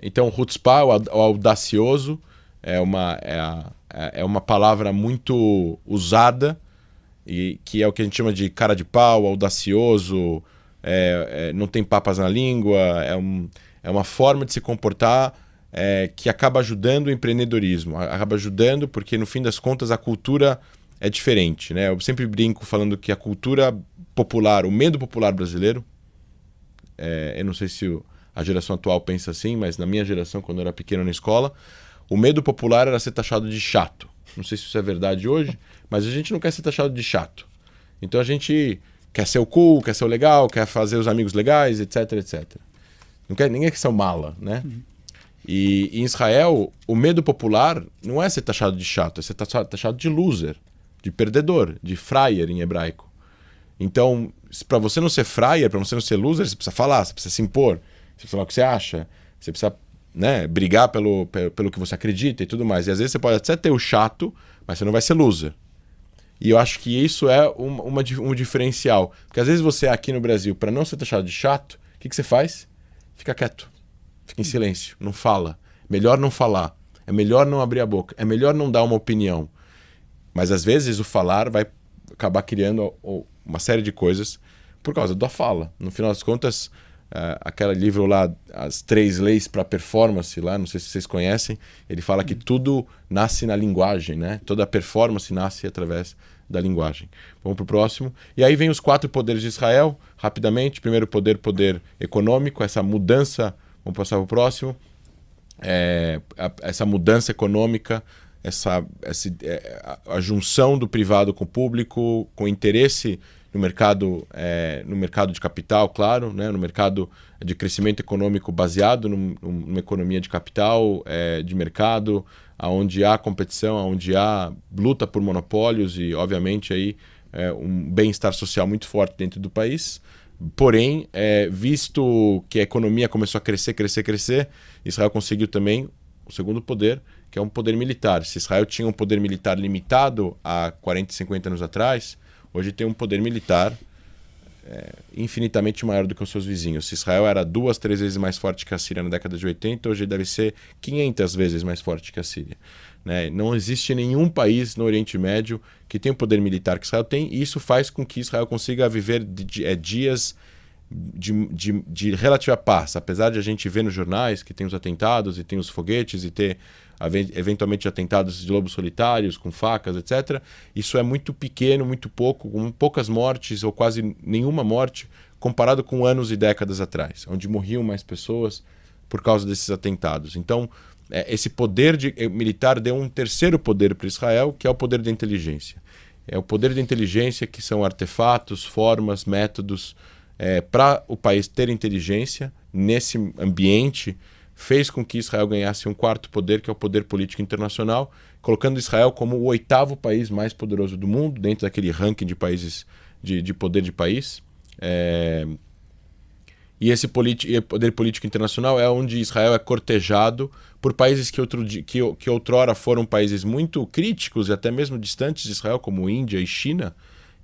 Então, chutzpah, o audacioso, é uma palavra muito usada, e que é o que a gente chama de cara de pau, audacioso, não tem papas na língua, é uma forma de se comportar que acaba ajudando o empreendedorismo, acaba ajudando porque, no fim das contas, a cultura é diferente, né? Eu sempre brinco falando que a cultura popular, o medo popular brasileiro, eu não sei se a geração atual pensa assim, mas na minha geração, quando eu era pequeno na escola, o medo popular era ser taxado de chato. Não sei se isso é verdade hoje, mas a gente não quer ser taxado de chato. Então a gente quer ser o cool, quer ser o legal, quer fazer os amigos legais, etc, etc. Ninguém quer ser o mala, né? E em Israel, o medo popular não é ser taxado de chato, é ser taxado de loser, de perdedor, de fraier em hebraico. Então, para você não ser fraier, para você não ser loser, você precisa falar, você precisa se impor. Você precisa falar o que você acha, você precisa, né, brigar pelo que você acredita e tudo mais. E às vezes você pode até ter o chato, mas você não vai ser loser. E eu acho que isso é um diferencial. Porque às vezes você aqui no Brasil, para não ser taxado de chato, o que você faz? Fica quieto, fica em silêncio, não fala. Melhor não falar, é melhor não abrir a boca, é melhor não dar uma opinião. Mas às vezes o falar vai acabar criando uma série de coisas por causa da fala. No final das contas... aquele livro lá, As 3 Leis para Performance, lá, não sei se vocês conhecem, ele fala que tudo nasce na linguagem, né? Toda performance nasce através da linguagem. Vamos para o próximo. E aí vem os 4 poderes de Israel, rapidamente. Primeiro poder econômico, essa mudança, vamos passar para o próximo. Essa mudança econômica, a junção do privado com o público, com interesse no mercado de capital, claro, né? No mercado de crescimento econômico baseado numa economia de capital, de mercado, onde há competição, onde há luta por monopólios e, obviamente, aí, um bem-estar social muito forte dentro do país. Porém, visto que a economia começou a crescer, Israel conseguiu também o segundo poder, que é um poder militar. Se Israel tinha um poder militar limitado há 40, 50 anos atrás, hoje tem um poder militar infinitamente maior do que os seus vizinhos. Se Israel era 2, 3 vezes mais forte que a Síria na década de 80, hoje deve ser 500 vezes mais forte que a Síria. Né? Não existe nenhum país no Oriente Médio que tenha o poder militar que Israel tem, e isso faz com que Israel consiga viver dias de relativa paz. Apesar de a gente ver nos jornais que tem os atentados e tem os foguetes e ter eventualmente atentados de lobos solitários com facas, etc. Isso é muito pequeno, muito pouco, com poucas mortes ou quase nenhuma morte comparado com anos e décadas atrás, onde morriam mais pessoas por causa desses atentados. Então, esse poder militar deu um terceiro poder para Israel, que é o poder da inteligência. É o poder da inteligência, que são artefatos, formas, métodos, para o país ter inteligência nesse ambiente, fez com que Israel ganhasse um quarto poder, que é o poder político internacional, colocando Israel como o 8º país mais poderoso do mundo, dentro daquele ranking de países de poder de país. E esse poder político internacional é onde Israel é cortejado por países que outrora foram países muito críticos e até mesmo distantes de Israel, como Índia e China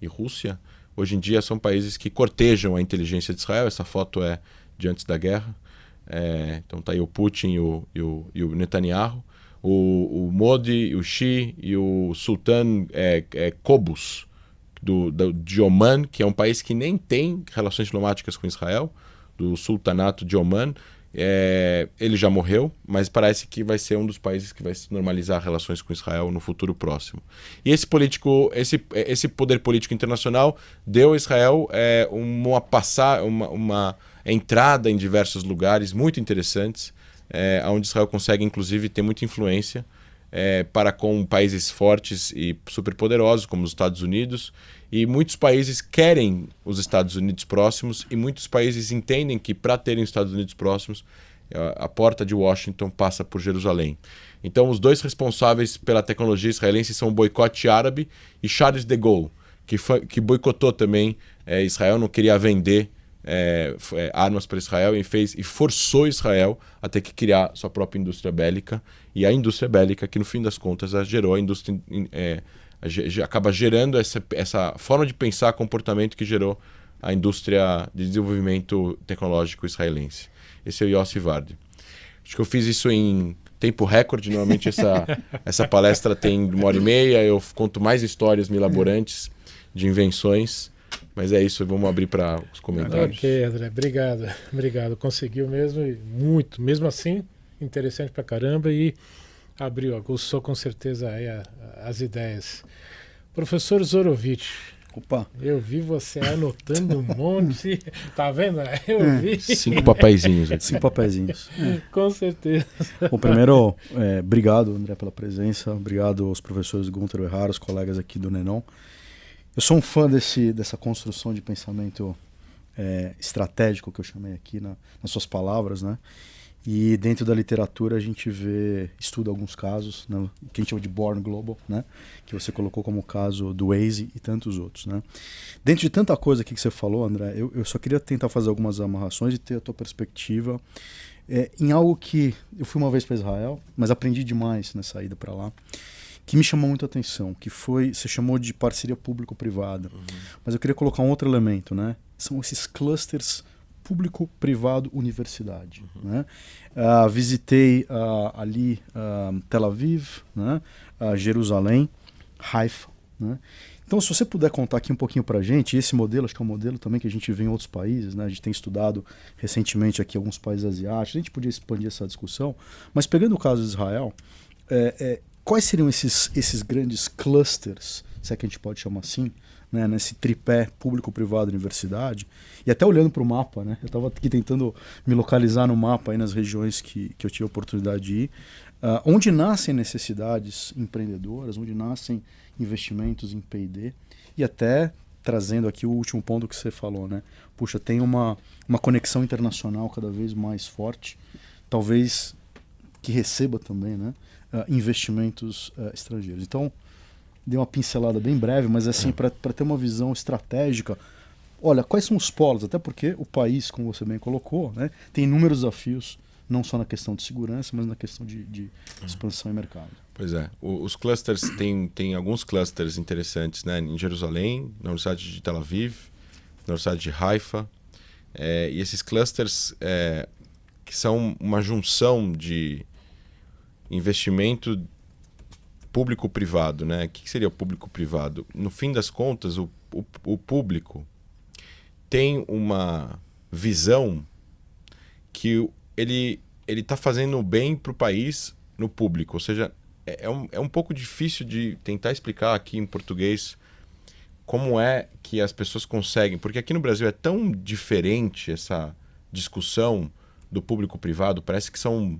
e Rússia. Hoje em dia são países que cortejam a inteligência de Israel. Essa foto é de antes da guerra. Então tá aí o Putin e o Netanyahu, o Modi, o Xi e o Sultan Qobus, de Oman, que é um país que nem tem relações diplomáticas com Israel, do Sultanato de Oman. Ele já morreu, mas parece que vai ser um dos países que vai normalizar relações com Israel no futuro próximo. E esse poder político internacional deu a Israel uma entrada em diversos lugares muito interessantes, onde Israel consegue, inclusive, ter muita influência para com países fortes e superpoderosos, como os Estados Unidos. E muitos países querem os Estados Unidos próximos e muitos países entendem que, para terem os Estados Unidos próximos, a porta de Washington passa por Jerusalém. Então, os dois responsáveis pela tecnologia israelense são o boicote árabe e Charles de Gaulle, que boicotou também. Israel não queria vender armas para Israel e forçou Israel a ter que criar sua própria indústria bélica. E a indústria bélica, que no fim das contas gerou a indústria... acaba gerando essa forma de pensar, comportamento que gerou a indústria de desenvolvimento tecnológico israelense. Esse é o Yossi Vardi. Acho que eu fiz isso em tempo recorde. Normalmente essa palestra tem 1h30, eu conto mais histórias milaborantes de invenções, mas é isso, vamos abrir para os comentários. Ok, André, obrigado. Conseguiu mesmo, e muito, mesmo assim, interessante pra caramba e aguçou com certeza aí as ideias. Professor Zorovich, opa, eu vi você anotando um monte, tá vendo? Eu vi. 5 papeizinhos aqui. 5 papeizinhos. Com certeza. Bom, primeiro, obrigado, André, pela presença, obrigado aos professores Gunter Uehara, os colegas aqui do Nenon. Eu sou um fã dessa construção de pensamento estratégico que eu chamei aqui nas suas palavras, né? E dentro da literatura a gente estuda alguns casos, né, que a gente chama de Born Global, né, que você colocou como o caso do Waze e tantos outros, né. Dentro de tanta coisa aqui que você falou, André, eu só queria tentar fazer algumas amarrações e ter a tua perspectiva em algo que eu fui uma vez para Israel, mas aprendi demais nessa ida para lá, que me chamou muito a atenção, que você chamou de parceria público-privada, mas eu queria colocar um outro elemento, né, são esses clusters público-privado-universidade. Né? Visitei ali Tel Aviv, né? Jerusalém, Haifa. Né? Então, se você puder contar aqui um pouquinho para a gente, esse modelo, acho que é um modelo também que a gente vê em outros países, né? A gente tem estudado recentemente aqui alguns países asiáticos, a gente podia expandir essa discussão, mas pegando o caso de Israel, quais seriam esses grandes clusters, se é que a gente pode chamar assim, né, nesse tripé público-privado-universidade, e até olhando para o mapa, né, eu estava aqui tentando me localizar no mapa aí nas regiões que eu tive a oportunidade de ir, onde nascem necessidades empreendedoras, onde nascem investimentos em P&D, e até trazendo aqui o último ponto que você falou, né, puxa, tem uma conexão internacional cada vez mais forte, talvez que receba também, né, investimentos estrangeiros. Então, dei uma pincelada bem breve, mas assim, para ter uma visão estratégica, olha, quais são os polos? Até porque o país, como você bem colocou, né, tem inúmeros desafios, não só na questão de segurança, mas na questão de expansão em mercado. Pois é, os clusters, tem alguns clusters interessantes, né, em Jerusalém, na Universidade de Tel Aviv, na Universidade de Haifa, e esses clusters que são uma junção de investimento público-privado, né? O que seria o público-privado? No fim das contas, o público tem uma visão que ele está fazendo bem para o país no público. Ou seja, é um pouco difícil de tentar explicar aqui em português como é que as pessoas conseguem. Porque aqui no Brasil é tão diferente essa discussão do público-privado, parece que são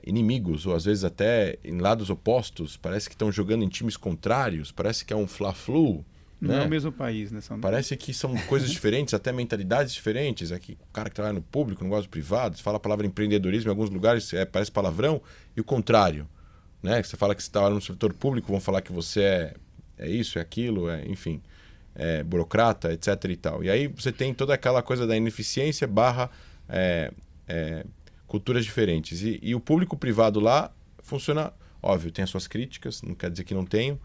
inimigos, ou às vezes até em lados opostos, parece que estão jogando em times contrários, parece que é um fla-flu. Não né? é o mesmo país, né? Parece que são coisas diferentes, até mentalidades diferentes. Aqui, o cara que trabalha no público, não gosta do privado, você fala a palavra empreendedorismo, em alguns lugares parece palavrão, e o contrário. Né? Você fala que você está no setor público, vão falar que você é isso, é aquilo, enfim, burocrata, etc. e tal. E aí você tem toda aquela coisa da ineficiência barra culturas diferentes. E o público privado lá funciona, óbvio, tem as suas críticas, não quer dizer que não tenho,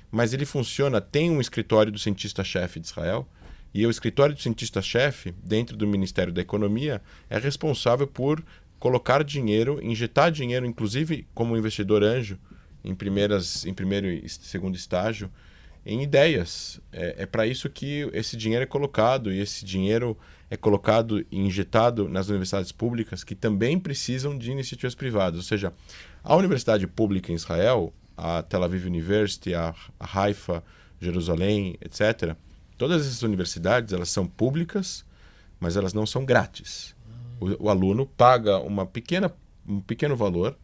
mas ele funciona, tem um escritório do cientista-chefe de Israel, e o escritório do cientista-chefe, dentro do Ministério da Economia, é responsável por colocar dinheiro, injetar dinheiro, inclusive como investidor anjo, em primeiro e segundo estágio, em ideias. É para isso que esse dinheiro é colocado, e esse dinheiro é colocado e injetado nas universidades públicas, que também precisam de iniciativas privadas. Ou seja, a universidade pública em Israel, a Tel Aviv University, a Haifa, Jerusalém, etc., todas essas universidades, elas são públicas, mas elas não são grátis. O aluno paga um pequeno valor,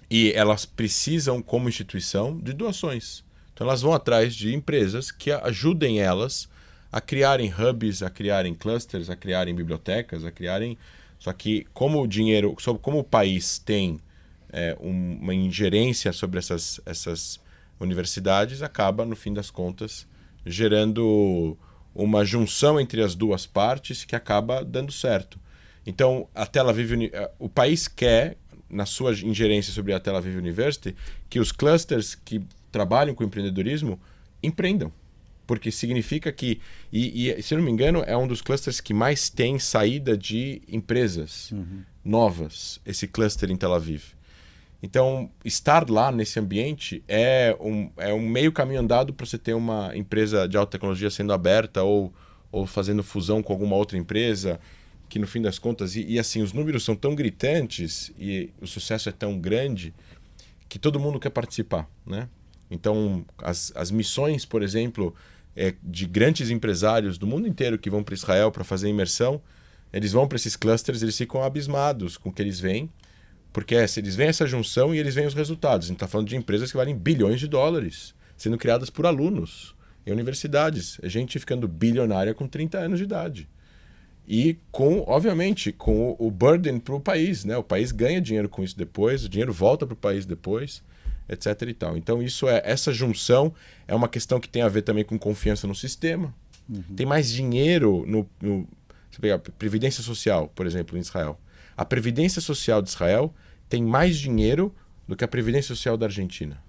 e elas precisam, como instituição, de doações. Então elas vão atrás de empresas que ajudem elas a criarem hubs, a criarem clusters, a criarem bibliotecas, a criarem... Só que como o país tem uma ingerência sobre essas universidades, acaba, no fim das contas, gerando uma junção entre as duas partes que acaba dando certo. Então, a Tel Aviv, o país quer, na sua ingerência sobre a Tel Aviv University, que os clusters que trabalham com empreendedorismo empreendam. Porque significa que, se eu não me engano, é um dos clusters que mais tem saída de empresas novas, esse cluster em Tel Aviv. Então, estar lá nesse ambiente é um meio caminho andado para você ter uma empresa de alta tecnologia sendo aberta ou fazendo fusão com alguma outra empresa, que no fim das contas... E assim, os números são tão gritantes e o sucesso é tão grande que todo mundo quer participar, né? Então, as missões, por exemplo, de grandes empresários do mundo inteiro que vão para Israel para fazer imersão, eles vão para esses clusters, eles ficam abismados com o que eles veem, porque eles veem essa junção e eles veem os resultados. A gente está falando de empresas que valem bilhões de dólares, sendo criadas por alunos em universidades. É gente ficando bilionária com 30 anos de idade. E, obviamente, com o burden para o país, né? O país ganha dinheiro com isso depois, o dinheiro volta para o país depois, etc. e tal. Então, essa junção é uma questão que tem a ver também com confiança no sistema. Tem mais dinheiro você pegar a Previdência Social, por exemplo, em Israel. A Previdência Social de Israel tem mais dinheiro do que a Previdência Social da Argentina.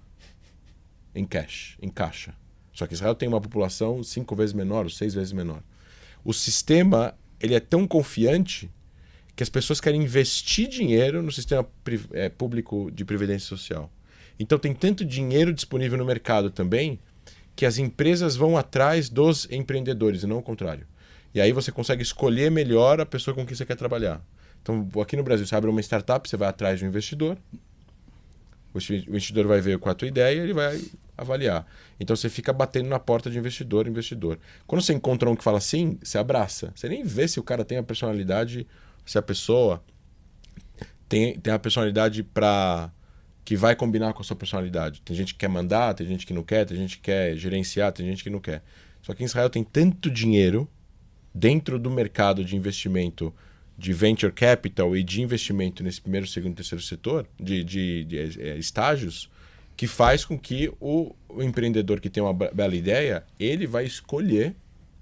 Em cash, em caixa. Só que Israel tem uma população 5 vezes menor ou 6 vezes menor. O sistema ele é tão confiante que as pessoas querem investir dinheiro no sistema público de Previdência Social. Então tem tanto dinheiro disponível no mercado também que as empresas vão atrás dos empreendedores e não o contrário. E aí você consegue escolher melhor a pessoa com quem você quer trabalhar. Então, aqui no Brasil, você abre uma startup, você vai atrás de um investidor, o investidor vai ver com a tua ideia e ele vai avaliar. Então, você fica batendo na porta de investidor. Quando você encontra um que fala sim, você abraça. Você nem vê se o cara tem a personalidade, se a pessoa tem a personalidade que vai combinar com a sua personalidade. Tem gente que quer mandar, tem gente que não quer, tem gente que quer gerenciar, tem gente que não quer. Só que em Israel tem tanto dinheiro dentro do mercado de investimento de venture capital e de investimento nesse primeiro, segundo e terceiro setor, de estágios, que faz com que o empreendedor que tem uma bela ideia, ele vai escolher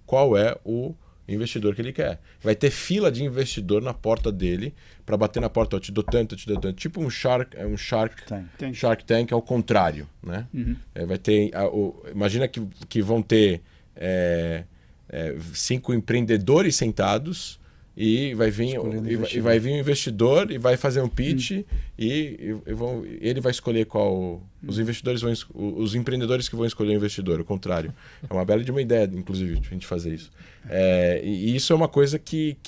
qual é o investidor que ele quer. Vai ter fila de investidor na porta dele para bater na porta, eu te dou tanto. Tipo um Shark Tank ao contrário, né? Vai ter, imagina que vão ter 5 empreendedores sentados e vai vir um investidor e vai fazer um pitch e ele vai escolher qual... Os empreendedores que vão escolher o investidor, o contrário. É uma bela de uma ideia, inclusive, a gente fazer isso. E isso é uma coisa que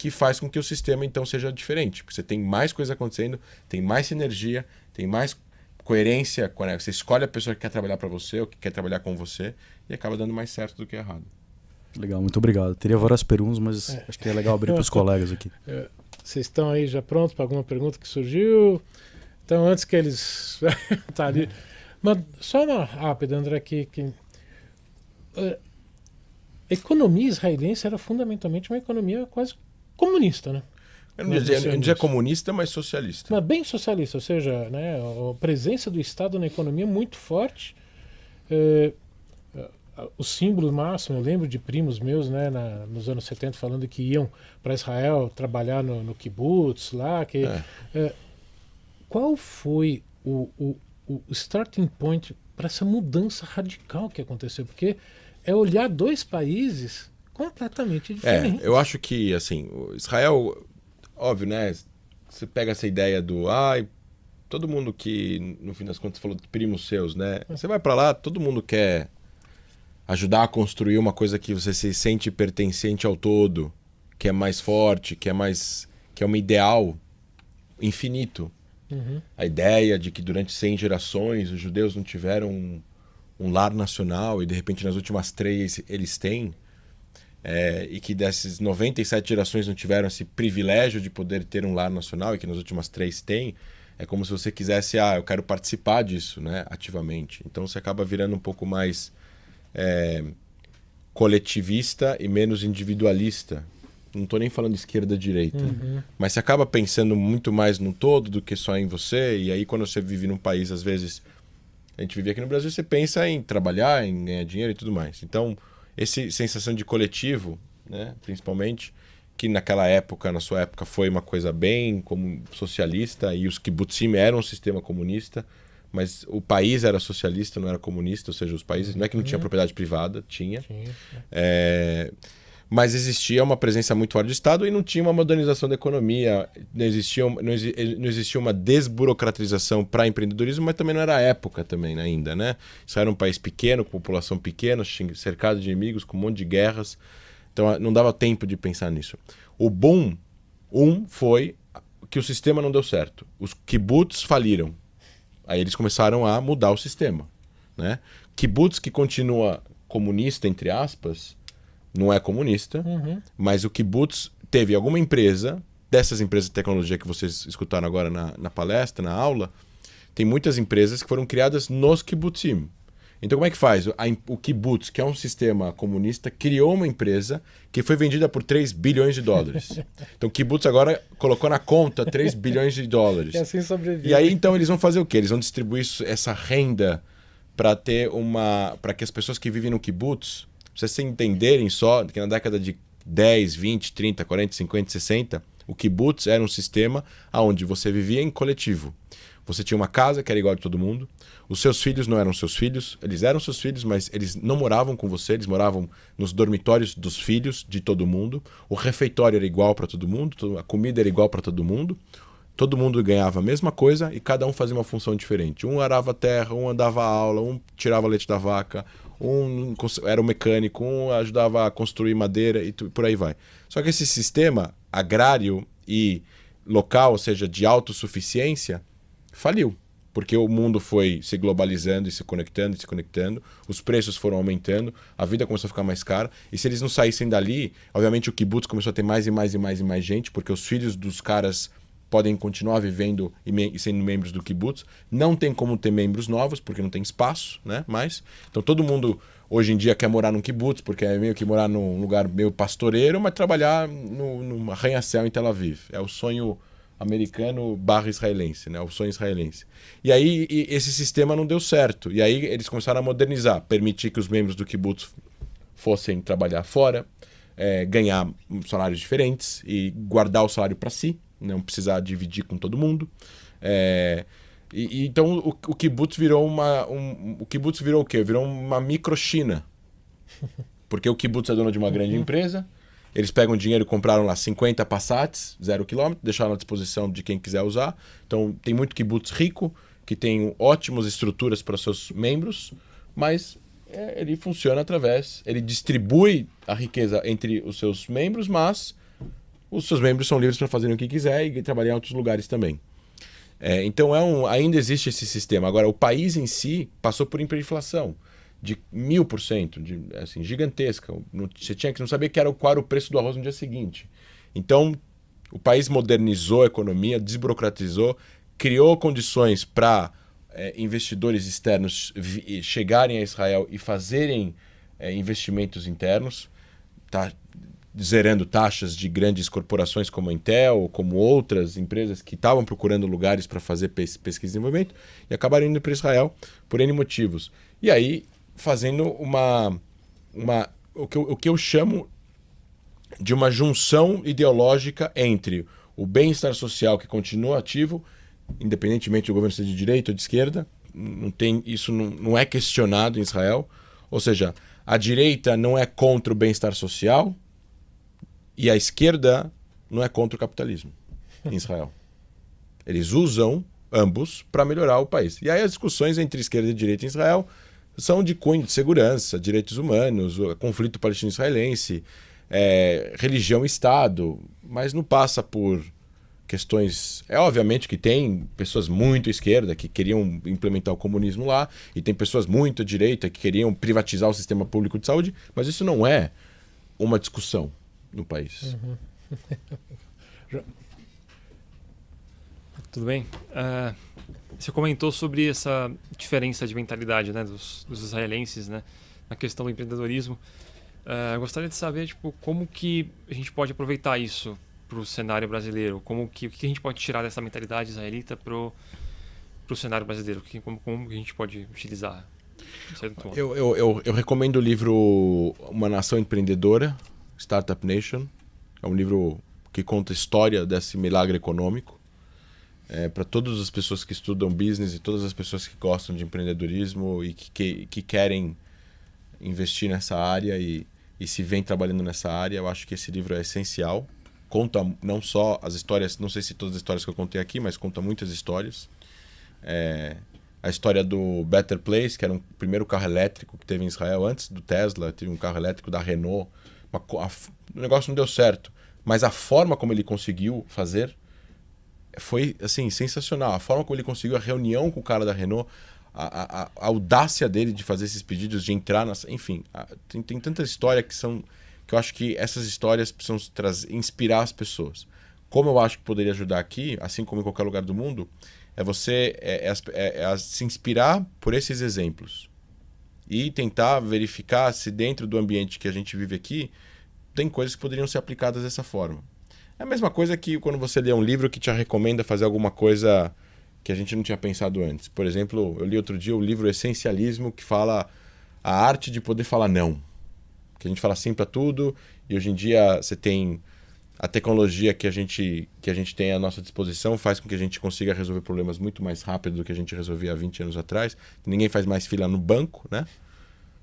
faz com que o sistema, então, seja diferente. Porque você tem mais coisa acontecendo, tem mais sinergia, tem mais coerência. Você escolhe a pessoa que quer trabalhar para você ou que quer trabalhar com você e acaba dando mais certo do que errado. Legal, muito obrigado. Teria várias perguntas, mas acho que é legal abrir para os colegas aqui. Vocês estão aí já prontos para alguma pergunta que surgiu? Então, antes que eles... tá ali. Mas só uma rápida, André, que a economia israelense era fundamentalmente uma economia quase comunista, né? Eu não diria comunista, mas socialista. Mas bem socialista, ou seja, né, a presença do Estado na economia é muito forte. O símbolo máximo, eu lembro de primos meus, né, nos anos 70 falando que iam para Israel trabalhar no kibbutz lá. Qual foi o starting point para essa mudança radical que aconteceu? Porque é olhar dois países completamente diferentes. Eu acho que, assim, Israel, óbvio, né? Você pega essa ideia do todo mundo que, no fim das contas, falou de primos seus, né? Você vai para lá, todo mundo quer ajudar a construir uma coisa que você se sente pertencente ao todo, que é mais forte, que é um ideal infinito. A ideia de que durante 100 gerações os judeus não tiveram um lar nacional e de repente nas últimas 3 eles têm, e que dessas 97 gerações não tiveram esse privilégio de poder ter um lar nacional e que nas últimas 3 têm, é como se você quisesse, eu quero participar disso, né, ativamente. Então você acaba virando um pouco mais coletivista e menos individualista. Não estou nem falando de esquerda e direita, mas você acaba pensando muito mais no todo do que só em você, e aí quando você vive num país, às vezes, a gente vive aqui no Brasil, você pensa em trabalhar, em ganhar dinheiro e tudo mais. Então, essa sensação de coletivo, né, principalmente, que naquela época, na sua época, foi uma coisa bem como socialista, e os kibbutzim eram um sistema comunista, mas o país era socialista, não era comunista, ou seja, os países, não é que não tinha propriedade privada, tinha. Mas existia uma presença muito forte do Estado e não tinha uma modernização da economia, não existia uma desburocratização para empreendedorismo, mas também não era a época também ainda, né? Isso era um país pequeno, com população pequena, cercado de inimigos, com um monte de guerras, então não dava tempo de pensar nisso. O boom, foi que o sistema não deu certo. Os kibbutz faliram. Aí eles começaram a mudar o sistema, né? Kibbutz que continua comunista, entre aspas, não é comunista, mas o kibbutz teve alguma empresa, dessas empresas de tecnologia que vocês escutaram agora na palestra, na aula, tem muitas empresas que foram criadas nos kibbutzim. Então como é que faz? O kibbutz, que é um sistema comunista, criou uma empresa que foi vendida por 3 bilhões de dólares. Então o kibbutz agora colocou na conta 3 bilhões de dólares. E assim sobrevive. E aí então eles vão fazer o quê? Eles vão distribuir essa renda para que as pessoas que vivem no kibbutz, pra vocês entenderem só que na década de 10, 20, 30, 40, 50, 60, o kibbutz era um sistema onde você vivia em coletivo. Você tinha uma casa que era igual de todo mundo, os seus filhos não eram seus filhos, eles eram seus filhos, mas eles não moravam com você, eles moravam nos dormitórios dos filhos de todo mundo, o refeitório era igual para todo mundo, a comida era igual para todo mundo ganhava a mesma coisa e cada um fazia uma função diferente. Um arava a terra, um andava a aula, um tirava leite da vaca, um era um mecânico, um ajudava a construir madeira e por aí vai. Só que esse sistema agrário e local, ou seja, de autossuficiência, faliu. Porque o mundo foi se globalizando e se conectando, os preços foram aumentando, a vida começou a ficar mais cara. E se eles não saíssem dali, obviamente o kibbutz começou a ter mais gente, porque os filhos dos caras podem continuar vivendo e sendo membros do kibbutz. Não tem como ter membros novos, porque não tem espaço, né? Então todo mundo hoje em dia quer morar num kibbutz, porque é meio que morar num lugar meio pastoreiro, mas trabalhar num arranha-céu em Tel Aviv. É o sonho americano / israelense, né? O sonho israelense. E aí esse sistema não deu certo. E aí eles começaram a modernizar, permitir que os membros do kibbutz fossem trabalhar fora, ganhar salários diferentes e guardar o salário para si, não precisar dividir com todo mundo. Então o kibbutz virou o kibbutz virou o quê? Virou uma micro-China. Porque o kibbutz é dono de uma grande empresa, eles pegam o dinheiro e compraram lá 50 Passats, 0 km, deixaram à disposição de quem quiser usar. Então tem muito kibbutz rico, que tem ótimas estruturas para seus membros, mas ele funciona ele distribui a riqueza entre os seus membros, mas os seus membros são livres para fazerem o que quiser e trabalhar em outros lugares também. Então ainda existe esse sistema. Agora, o país em si passou por hiperinflação de 1000%, assim, gigantesca. Você tinha que não saber qual era o preço do arroz no dia seguinte. Então, o país modernizou a economia, desburocratizou, criou condições para investidores externos chegarem a Israel e fazerem investimentos internos. Tá zerando taxas de grandes corporações como a Intel, como outras empresas que estavam procurando lugares para fazer pesquisa e desenvolvimento e acabaram indo para Israel por N motivos. E aí, fazendo o que eu chamo de uma junção ideológica entre o bem-estar social que continua ativo, independentemente do governo ser de direita ou de esquerda, isso não é questionado em Israel. Ou seja, a direita não é contra o bem-estar social e a esquerda não é contra o capitalismo em Israel. Eles usam ambos, para melhorar o país. E aí as discussões entre esquerda e direita em Israel são de cunho de segurança, direitos humanos, o conflito palestino-israelense, religião e Estado, mas não passa por questões... obviamente que tem pessoas muito à esquerda que queriam implementar o comunismo lá, e tem pessoas muito à direita que queriam privatizar o sistema público de saúde, mas isso não é uma discussão no país. Tudo bem? Você comentou sobre essa diferença de mentalidade, né, dos israelenses, né, na questão do empreendedorismo. Gostaria de saber, tipo, como que a gente pode aproveitar isso para o cenário brasileiro? O que a gente pode tirar dessa mentalidade israelita para o cenário brasileiro? Como a gente pode utilizar? Eu recomendo o livro Uma Nação Empreendedora, Startup Nation. É um livro que conta a história desse milagre econômico. Para todas as pessoas que estudam business e todas as pessoas que gostam de empreendedorismo e que querem investir nessa área e se vem trabalhando nessa área, eu acho que esse livro é essencial. Conta não só as histórias, não sei se todas as histórias que eu contei aqui, mas conta muitas histórias. A história do Better Place, que era o primeiro carro elétrico que teve em Israel, antes do Tesla, teve um carro elétrico da Renault. O negócio não deu certo, mas a forma como ele conseguiu fazer foi assim, sensacional. A forma como ele conseguiu a reunião com o cara da Renault, a audácia dele de fazer esses pedidos, de entrar enfim, tem tanta história que eu acho que essas histórias precisam inspirar as pessoas. Como eu acho que poderia ajudar aqui, assim como em qualquer lugar do mundo, se inspirar por esses exemplos e tentar verificar se dentro do ambiente que a gente vive aqui tem coisas que poderiam ser aplicadas dessa forma. É a mesma coisa que quando você lê um livro que te recomenda fazer alguma coisa que a gente não tinha pensado antes. Por exemplo, eu li outro dia o livro Essencialismo, que fala a arte de poder falar não. Que a gente fala sim para tudo, e hoje em dia você tem a tecnologia que a gente tem à nossa disposição, faz com que a gente consiga resolver problemas muito mais rápido do que a gente resolvia há 20 anos atrás. Ninguém faz mais fila no banco, né?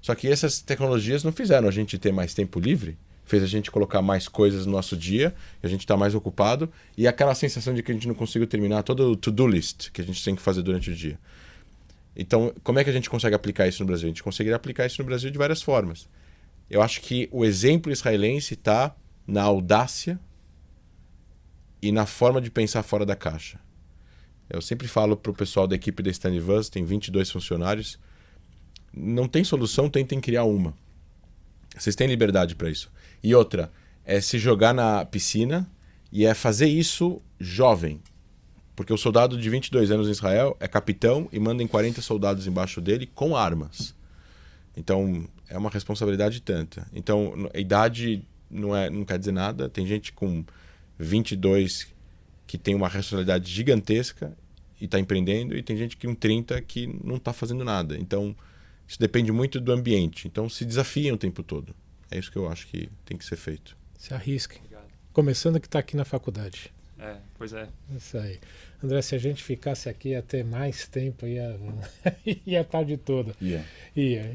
Só que essas tecnologias não fizeram a gente ter mais tempo livre, fez a gente colocar mais coisas no nosso dia, e a gente está mais ocupado, e aquela sensação de que a gente não conseguiu terminar todo o to-do list que a gente tem que fazer durante o dia. Então, como é que a gente consegue aplicar isso no Brasil? A gente conseguiria aplicar isso no Brasil de várias formas. Eu acho que o exemplo israelense está na audácia e na forma de pensar fora da caixa. Eu sempre falo para o pessoal da equipe da Stanivans, tem 22 funcionários, não tem solução, tentem criar uma. Vocês têm liberdade para isso. E outra, é se jogar na piscina e é fazer isso jovem. Porque o soldado de 22 anos em Israel é capitão e manda em 40 soldados embaixo dele com armas. Então, é uma responsabilidade tanta. Então, a idade não quer dizer nada. Tem gente com 22 que tem uma responsabilidade gigantesca e está empreendendo, e tem gente com 30 que não está fazendo nada. Então, isso depende muito do ambiente. Então, se desafiem o tempo todo. É isso que eu acho que tem que ser feito. Se arrisquem. Começando que está aqui na faculdade. Pois é. Isso aí. André, se a gente ficasse aqui ia ter mais tempo, ia a tarde toda. Yeah.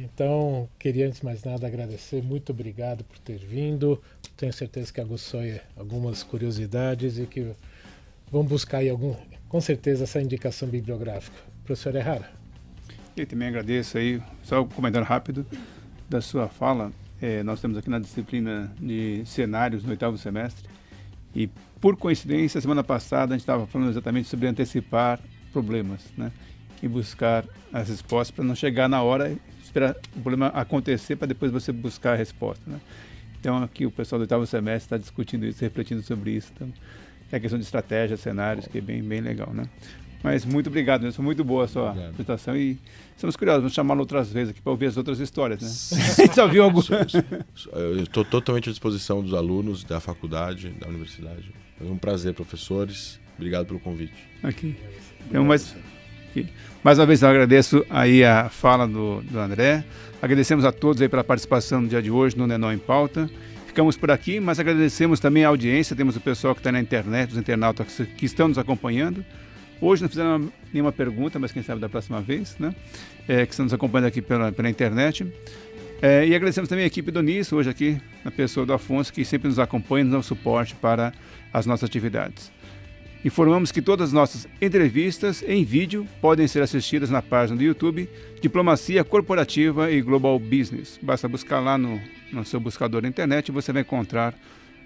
Então, queria antes de mais nada agradecer. Muito obrigado por ter vindo. Tenho certeza que aguçou algumas curiosidades e que vão buscar aí com certeza essa indicação bibliográfica. Professor Errara. Eu também agradeço aí, só um comentário rápido da sua fala. Nós temos aqui na disciplina de cenários no 8º semestre e, por coincidência, semana passada a gente estava falando exatamente sobre antecipar problemas, né? E buscar as respostas para não chegar na hora e esperar o problema acontecer para depois você buscar a resposta, né? Então aqui o pessoal do 8º semestre está discutindo isso, refletindo sobre isso. Então, é a questão de estratégia, cenários, que é bem, bem legal, né? Mas muito obrigado, né? Foi muito boa a sua apresentação e estamos curiosos, vamos chamá-lo outras vezes aqui para ouvir as outras histórias, né? A gente já viu algumas. Eu estou totalmente à disposição dos alunos da faculdade, da universidade. É um prazer, professores. Obrigado pelo convite. Aqui. Então, mais uma vez eu agradeço aí a fala do André. Agradecemos a todos aí pela participação no dia de hoje no Nenon em Pauta. Ficamos por aqui, mas agradecemos também a audiência. Temos o pessoal que está na internet, os internautas que estão nos acompanhando. Hoje não fizeram nenhuma pergunta, mas quem sabe da próxima vez, né? Que estão nos acompanhando aqui pela internet. E agradecemos também a equipe do NIS, hoje aqui, na pessoa do Afonso, que sempre nos acompanha e nos dá o suporte para as nossas atividades. Informamos que todas as nossas entrevistas em vídeo podem ser assistidas na página do YouTube Diplomacia Corporativa e Global Business. Basta buscar lá no seu buscador na internet e você vai encontrar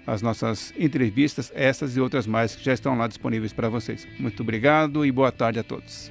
as nossas entrevistas, essas e outras mais que já estão lá disponíveis para vocês. Muito obrigado e boa tarde a todos.